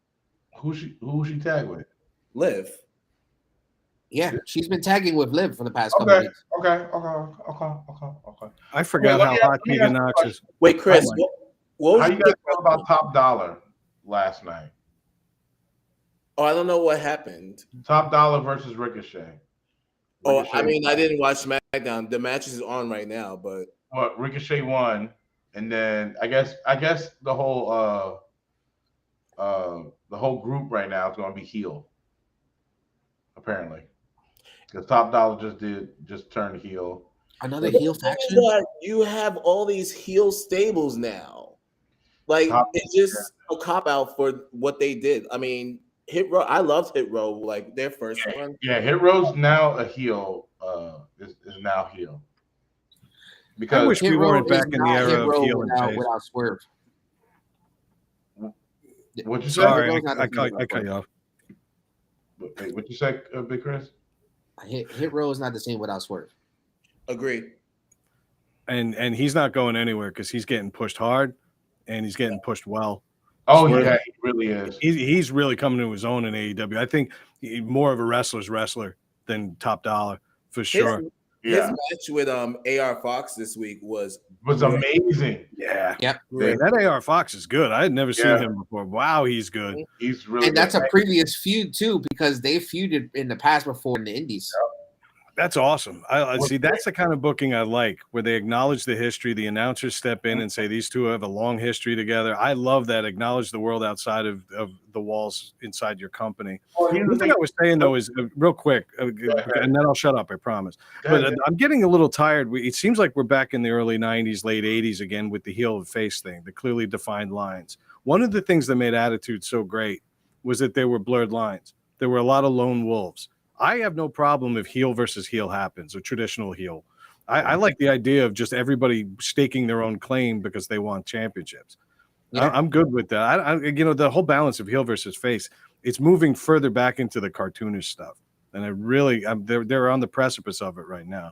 Who she tagged with? Liv. Yeah, she's been tagging with Liv for the past couple of weeks. Okay. I forgot how hot Tegan Knox is. Wait, Chris, what how you guys feel about Top Dollar last night? Oh, I don't know what happened. Top Dollar versus Ricochet. Oh, I mean, I didn't watch SmackDown. The match is on right now, but Ricochet won, and then I guess the whole group right now is going to be heel, apparently, because Top Dollar just turned heel. Another heel faction. You have all these heel stables now. Like it's just a cop out for what they did. I mean, Hit Row. I loved Hit Row, like their first one. Yeah, Hit Row's now a heel. Is now heel. Because I wish we weren't back in the era of heel and face. Without Swerve. What you say? Sorry, I cut you off. Wait, what you say, Big Chris? Hit Row is not the same without Swerve. Agree. And he's not going anywhere because he's getting pushed hard, and he's getting pushed well. Oh yeah, he really is. He's really coming to his own in AEW. I think more of a wrestler's wrestler than Top Dollar for sure. His match with AR Fox this week was amazing. Yeah. Yep. Yeah, that AR Fox is good. I had never seen him before. Wow, he's good. He's really and that's a previous feud too, because they feuded in the past before in the Indies. That's awesome. I see. That's the kind of booking I like, where they acknowledge the history. The announcers step in and say these two have a long history together. I love that. Acknowledge the world outside of the walls inside your company. One thing I was saying though is real quick, and then I'll shut up. I promise. But I'm getting a little tired. It seems like we're back in the early '90s, late '80s again with the heel and face thing, the clearly defined lines. One of the things that made Attitude so great was that there were blurred lines. There were a lot of lone wolves. I have no problem if heel versus heel happens, a traditional heel. I like the idea of just everybody staking their own claim because they want championships. Yeah. I'm good with that. The whole balance of heel versus face, it's moving further back into the cartoonish stuff. And they're on the precipice of it right now.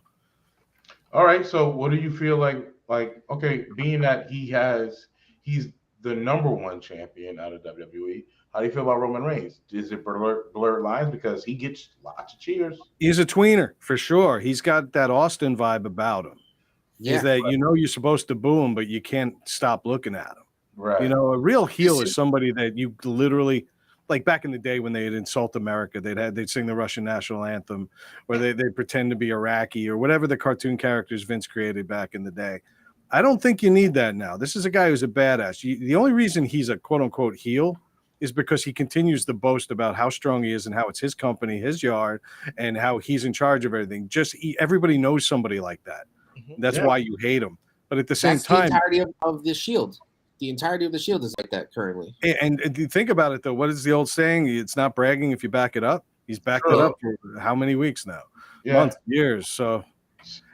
All right. So what do you feel like, okay, being that he's the number one champion out of WWE, how do you feel about Roman Reigns? Is it blurred lines because he gets lots of cheers? He's a tweener for sure. He's got that Austin vibe about him. Yeah, is that you're supposed to boo him, but you can't stop looking at him. Right. A real heel is somebody that you literally, like back in the day when they'd insult America, they'd sing the Russian national anthem, or they pretend to be Iraqi or whatever the cartoon characters Vince created back in the day. I don't think you need that now. This is a guy who's a badass. The only reason he's a quote unquote heel is because he continues to boast about how strong he is and how it's his company, his yard, and how he's in charge of everything. Everybody knows somebody like that. That's why you hate him. But at the same time, the entirety of the Shield. The entirety of the Shield is like that currently. And think about it, though. What is the old saying? It's not bragging if you back it up. He's backed it up for how many weeks now? Yeah. Months, years. So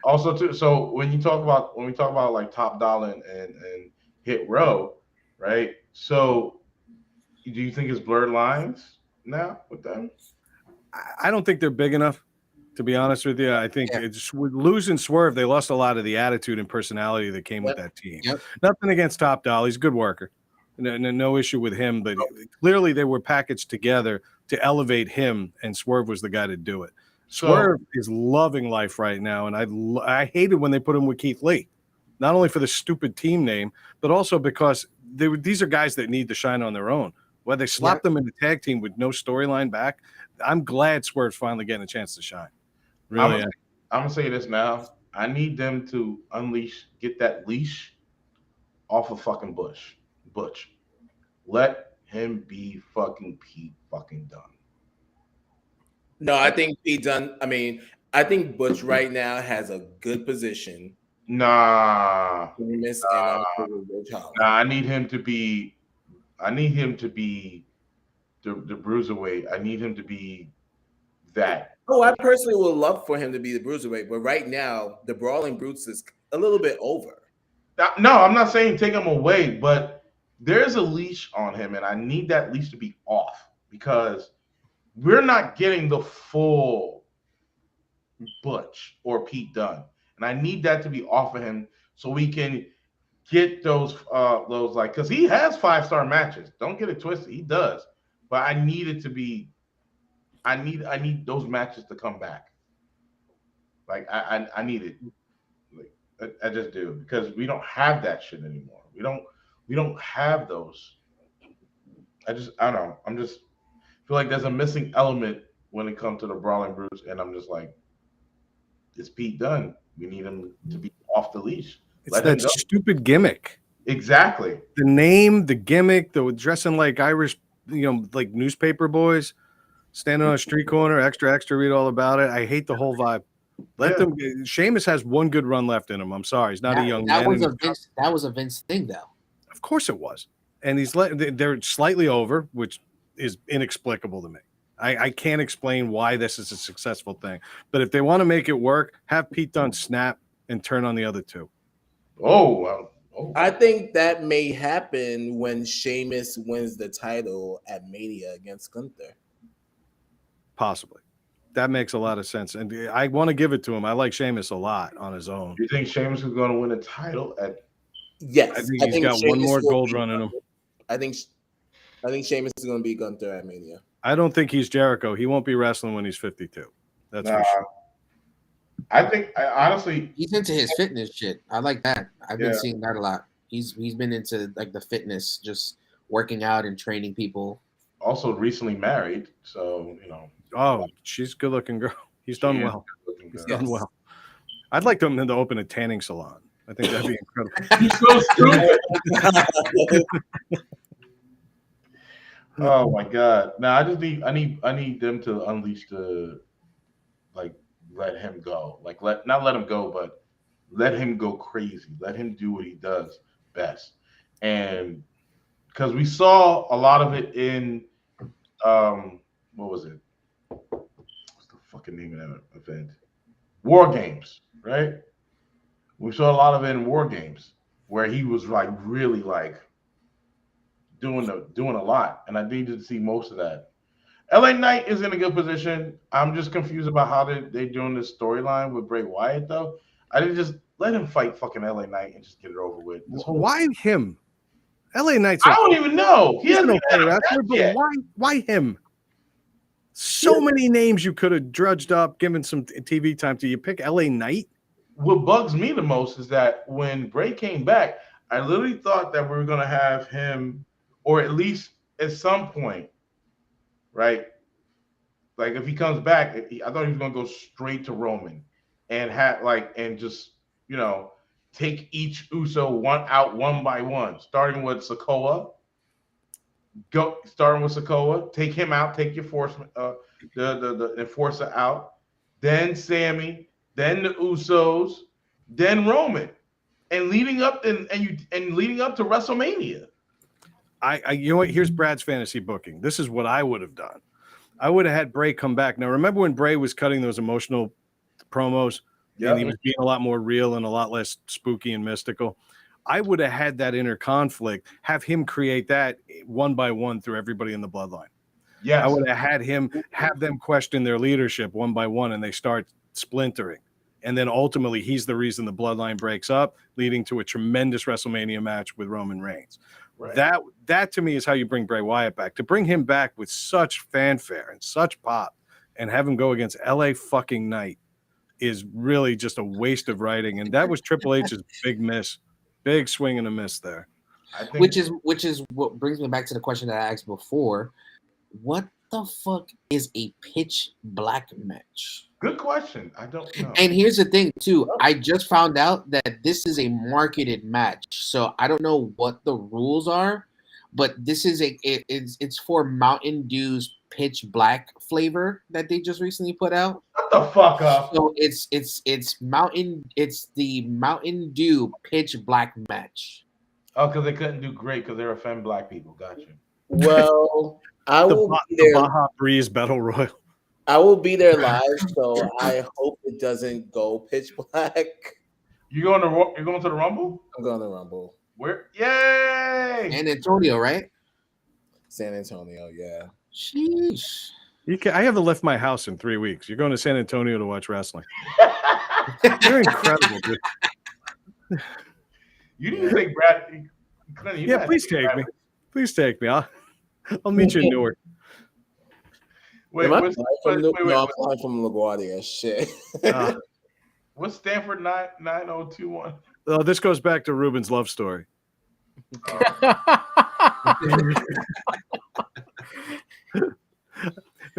also too. So when we talk about like Top Dollar and Hit Row, right? So do you think it's blurred lines now with them? I don't think they're big enough, to be honest with you. I think it's with losing Swerve, they lost a lot of the attitude and personality that came with that team. Nothing against Top Dollar. He's a good worker. No issue with him, but clearly they were packaged together to elevate him, and Swerve was the guy to do it. Swerve is loving life right now, and I hated when they put him with Keith Lee, not only for the stupid team name, but also because these are guys that need to shine on their own. Well, they slapped them in the tag team with no storyline back. I'm glad Swerve's finally getting a chance to shine. Really, I'm gonna say this now. I need them to get that leash off of fucking Butch. Let him be fucking Pete fucking Dunne. No, I think Pete Dunne. I mean, I think Butch right now has a good position. Nah. I need him to be. I need him to be the bruiserweight. I need him to be that. Oh, I personally would love for him to be the bruiserweight, but right now the Brawling Brutes is a little bit over. No, I'm not saying take him away, but there's a leash on him, and I need that leash to be off because we're not getting the full Butch or Pete Dunne, and I need that to be off of him so we can get those like, because he has 5-star matches. Don't get it twisted, he does. But I need it to be. I need those matches to come back. Like I need it. Like I just do, because we don't have that shit anymore. We don't have those. I don't know. I'm just feel like there's a missing element when it comes to the Brawling Brutes, and I'm just like, it's Pete Dunne. We need him to be off the leash. It's that stupid gimmick. Exactly. The name, the gimmick, the dressing like Irish, like newspaper boys, standing on a street corner, extra, read all about it. I hate the whole vibe. Let them. Sheamus has one good run left in him. I'm sorry, he's not a young man. That was a Vince thing, though. Of course it was, and they're slightly over, which is inexplicable to me. I can't explain why this is a successful thing. But if they want to make it work, have Pete Dunne snap and turn on the other two. I think that may happen when Sheamus wins the title at Mania against Gunther. Possibly. That makes a lot of sense. And I want to give it to him. I like Sheamus a lot on his own. Do you think Sheamus is going to win a title at? Yes. I think he's got one more gold run in him. I think Sheamus is going to be Gunther at Mania. I don't think he's Jericho. He won't be wrestling when he's 52. That's for sure. I think honestly he's into his fitness shit. I like that. I've been seeing that a lot. He's been into like the fitness, just working out and training people. Also recently married, so Oh, she's a good looking girl. He's done well. looking good. Done well. I'd like them to open a tanning salon. I think that'd be incredible. You're so stupid. Oh my god! Now I need them to unleash the, like, let him go. Like, not let him go, but let him go crazy. Let him do what he does best. And because we saw a lot of it in what was it? What's the fucking name of that event? War Games, right? We saw a lot of it in War Games where he was like really like doing a lot, and I needed to see most of that. LA Knight is in a good position. I'm just confused about how they're doing this storyline with Bray Wyatt, though. I didn't just let him fight fucking LA Knight and just get it over with. Why him? LA Knight's I don't even know. He hasn't okay wrestler, but why him? So many names you could have drudged up, given some TV time to. You pick LA Knight? What bugs me the most is that when Bray came back, I literally thought that we were going to have him, or at least at some point, right? Like if he comes back, I thought he was going to go straight to Roman and just, take each Uso one by one, starting with Sikoa. Take him out, take your the enforcer out, then Sammy, then the Usos, then Roman, and leading up to WrestleMania. You know what? Here's Brad's fantasy booking. This is what I would have done. I would have had Bray come back. Now, remember when Bray was cutting those emotional promos, and he was being a lot more real and a lot less spooky and mystical? I would have had that inner conflict, have him create that one by one through everybody in the bloodline. Yes. I would have had him have them question their leadership one by one, and they start splintering. And then ultimately, he's the reason the bloodline breaks up, leading to a tremendous WrestleMania match with Roman Reigns. Right. That to me is how you bring Bray Wyatt back. To bring him back with such fanfare and such pop, and have him go against LA fucking Knight is really just a waste of writing. And that was Triple H's big miss, big swing and a miss there. Which is what brings me back to the question that I asked before. What the fuck is a pitch black match? Good question. I don't know. And here's the thing too. I just found out that this is a marketed match, so I don't know what the rules are, but this is it's for Mountain Dew's pitch black flavor that they just recently put out. Shut the fuck up. So it's the Mountain Dew pitch black match. Oh, because they couldn't do great because they're offend black people. Gotcha. Well, I will be there. The Baja Breeze Battle Royal. I will be there live, so I hope it doesn't go pitch black. You're going to the Rumble? I'm going to the Rumble. Where? Yay! San Antonio, right? San Antonio, yeah. Sheesh. I haven't left my house in 3 weeks. You're going to San Antonio to watch wrestling. You're incredible, dude. You didn't think Brad? Yeah, please take me. Please take me. I'll meet you in Newark. I'm flying from LaGuardia. Shit. What's Stanford 9021? Oh, this goes back to Ruben's love story. I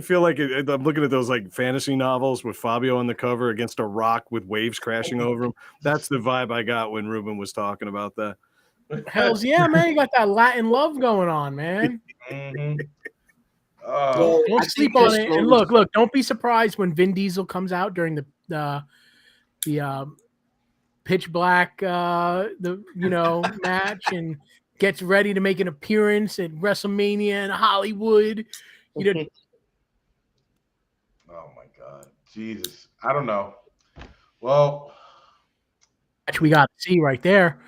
feel like I'm looking at those like fantasy novels with Fabio on the cover against a rock with waves crashing over him. That's the vibe I got when Ruben was talking about that. Hells yeah, man! You got that Latin love going on, man. Mm-hmm. Don't sleep on it. And look! Don't be surprised when Vin Diesel comes out during the pitch black match and gets ready to make an appearance at WrestleMania in Hollywood. Oh my God, Jesus! I don't know. Well, we got to see right there.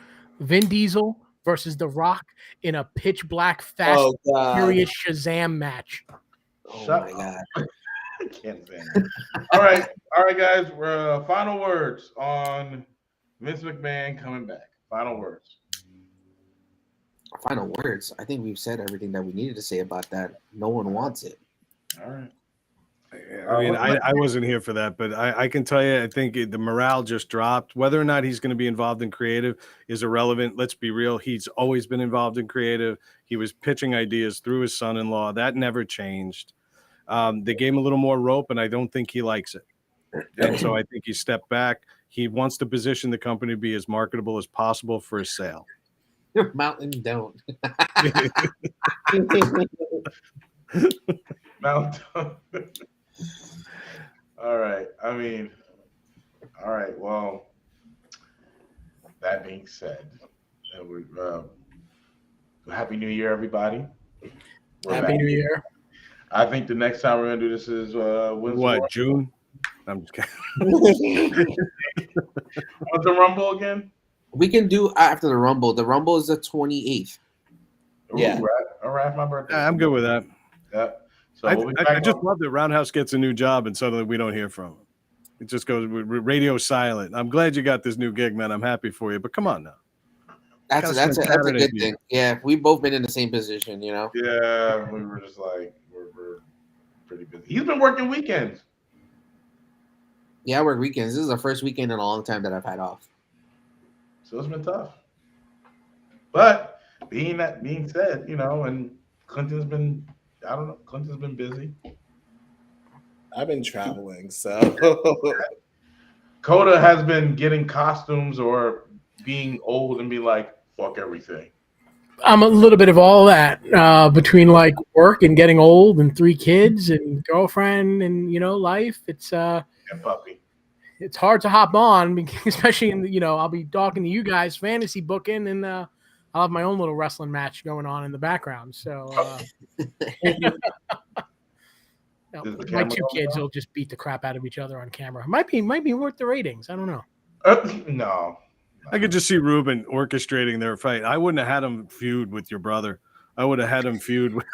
Vin Diesel versus The Rock in a pitch black Fast Furious Shazam match. Oh my God. I can't stand it. All right, guys. We're final words on Vince McMahon coming back. Final words. Final words. I think we've said everything that we needed to say about that. No one wants it. All right. I mean, I wasn't here for that, but I can tell you, I think the morale just dropped. Whether or not he's going to be involved in creative is irrelevant. Let's be real. He's always been involved in creative. He was pitching ideas through his son-in-law. That never changed. They gave him a little more rope, and I don't think he likes it. And so I think he stepped back. He wants to position the company to be as marketable as possible for a sale. Mountain don't. Mountain. All right. All right. Well, that being said, Happy New Year, everybody. Happy New Year. I think the next time we're gonna do this is what, June? I'm just kidding. What's the Rumble again? We can do after the Rumble. The Rumble is the 28th. Yeah. All right, my birthday. I'm good with that. Yeah. So I just love that Roundhouse gets a new job and suddenly we don't hear from him. It just goes radio silent. I'm glad you got this new gig, man. I'm happy for you, but come on now. That's a good thing. Yeah, we've both been in the same position, you know. Yeah, we were just like we're pretty busy. He's been working weekends. Yeah, I work weekends. This is the first weekend in a long time that I've had off. So it's been tough. But being said, and Clinton's been busy. I've been traveling, so Coda has been getting costumes or being old and be like, fuck everything. I'm a little bit of all that between like work and getting old and 3 kids and girlfriend and life. It's and puppy. It's hard to hop on, especially in I'll be talking to you guys fantasy booking and I'll have my own little wrestling match going on in the background. So my 2 kids will just beat the crap out of each other on camera. Might be worth the ratings. I don't know. No. I could just see Ruben orchestrating their fight. I wouldn't have had him feud with your brother. I would have had him feud with.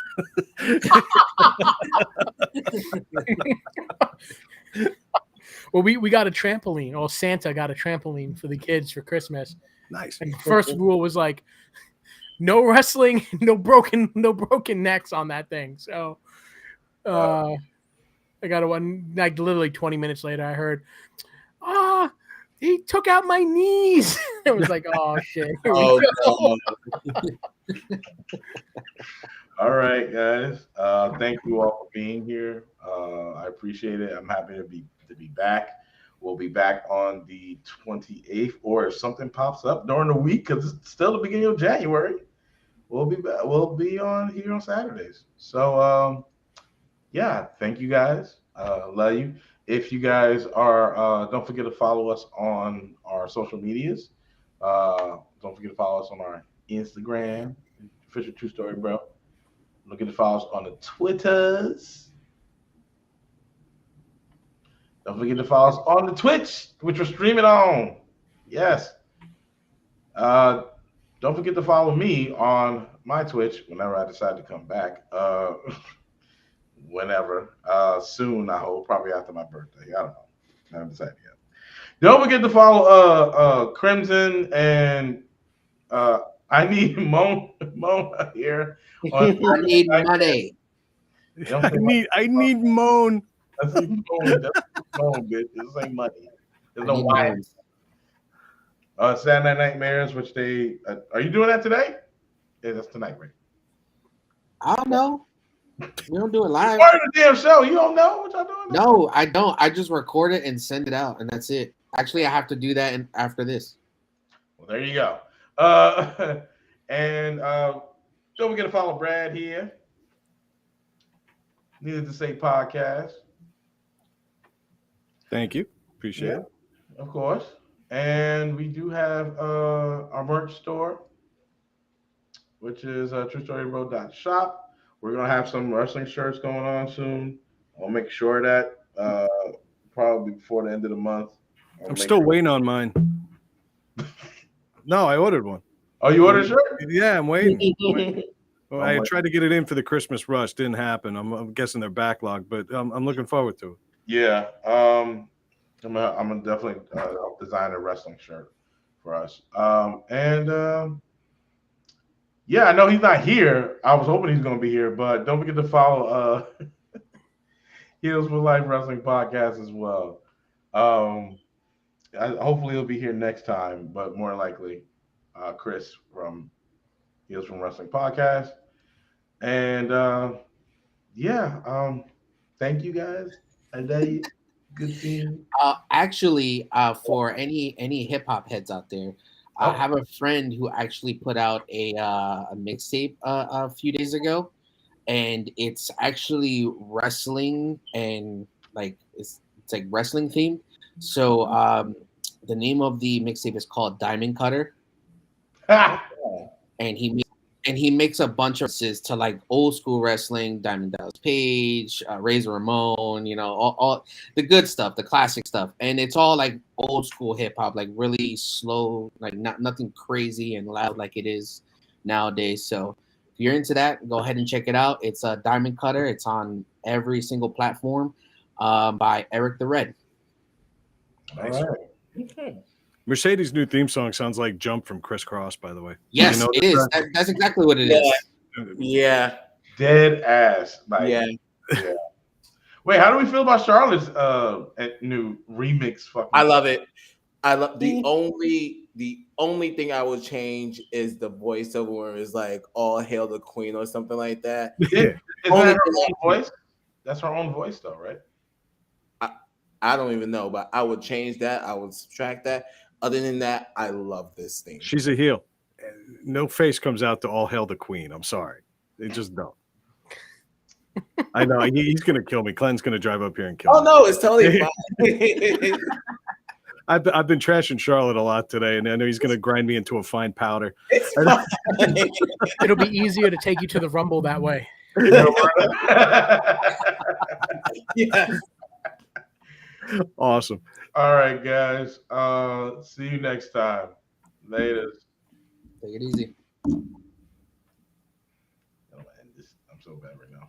Well, we got a trampoline. Oh, Santa got a trampoline for the kids for Christmas. Nice. And the first rule was like, no wrestling, no broken necks on that thing. So, I got one. Like literally 20 minutes later, I heard, he took out my knees. It was like, oh shit. No. All right, guys. Thank you all for being here. I appreciate it. I'm happy to be back. We'll be back on the 28th, or if something pops up during the week, because it's still the beginning of January, we'll be back. We'll be on here on Saturdays. So yeah, thank you guys. Love you. If you guys are, don't forget to follow us on our social medias. Don't forget to follow us on our Instagram, Official True Story Bro. Look at the follow us on the Twitters. Don't forget to follow us on the Twitch, which we're streaming on. Yes. Don't forget to follow me on my Twitch whenever I decide to come back. Whenever. Soon, I hope. Probably after my birthday. I don't know. I haven't decided yet. Don't forget to follow Crimson and I need Mahon here. I need money. I need Mahon. That's Mahon, bitch. This ain't money. There's no wires. Saturday Night Nightmares, which they are you doing that today? Yeah, that's tonight, right? I don't know. We don't do it live. Part of the damn show. You don't know what y'all doing? No, I don't. I just record it and send it out, and that's it. Actually, I have to do that after this. Well, there you go. And don't forget to follow Brad here. Needed to say podcast. Thank you. Appreciate it. Of course. And we do have our merch store, which is truestorybro.shop. We're going to have some wrestling shirts going on soon. I'll make sure that probably before the end of the month. I'm still waiting on mine. No, I ordered one. Oh, you ordered a shirt? Yeah, I'm waiting. Well, I tried to get it in for the Christmas rush. Didn't happen. I'm guessing they're backlogged, but I'm looking forward to it. Yeah. I'm gonna definitely design a wrestling shirt for us. Yeah, I know he's not here. I was hoping he's gonna be here, but don't forget to follow Heels for Life Wrestling Podcast as well. Hopefully he'll be here next time, but more likely Chris from Heels from Wrestling Podcast. And thank you guys. I love you. Good theme. Actually, for any hip hop heads out there, I have a friend who actually put out a mixtape a few days ago, and it's actually wrestling and like it's like wrestling themed. So the name of the mixtape is called Diamond Cutter, and he makes a bunch of references to like old school wrestling, Diamond Dallas Page, Razor Ramon, all the good stuff, the classic stuff, and it's all like old school hip hop, like really slow, like nothing crazy and loud like it is nowadays. So if you're into that, go ahead and check it out. It's a Diamond Cutter. It's on every single platform, by Eric the Red. Nice. All right. Okay. Mercedes' new theme song sounds like Jump from Criss Cross, by the way. Yes, it is. That's exactly what it is. Yeah. Dead ass. Like, yeah. Wait, how do we feel about Charlotte's new remix? I love it. I love the only thing I would change is the voiceover where it's like "All Hail the Queen" or something like that. Is that her own voice? That's her own voice, though, right? I don't even know, but I would change that. I would subtract that. Other than that, I love this thing. She's a heel. No face comes out to "All Hail the Queen." I'm sorry, they just don't. I know he's gonna kill me. Glenn's gonna drive up here and kill me. Oh no, it's totally fine. I've been trashing Charlotte a lot today, and I know he's gonna grind me into a fine powder. It'll be easier to take you to the Rumble that way. Yes. Awesome. All right, guys. See you next time. Later. Take it easy. I'm so bad right now.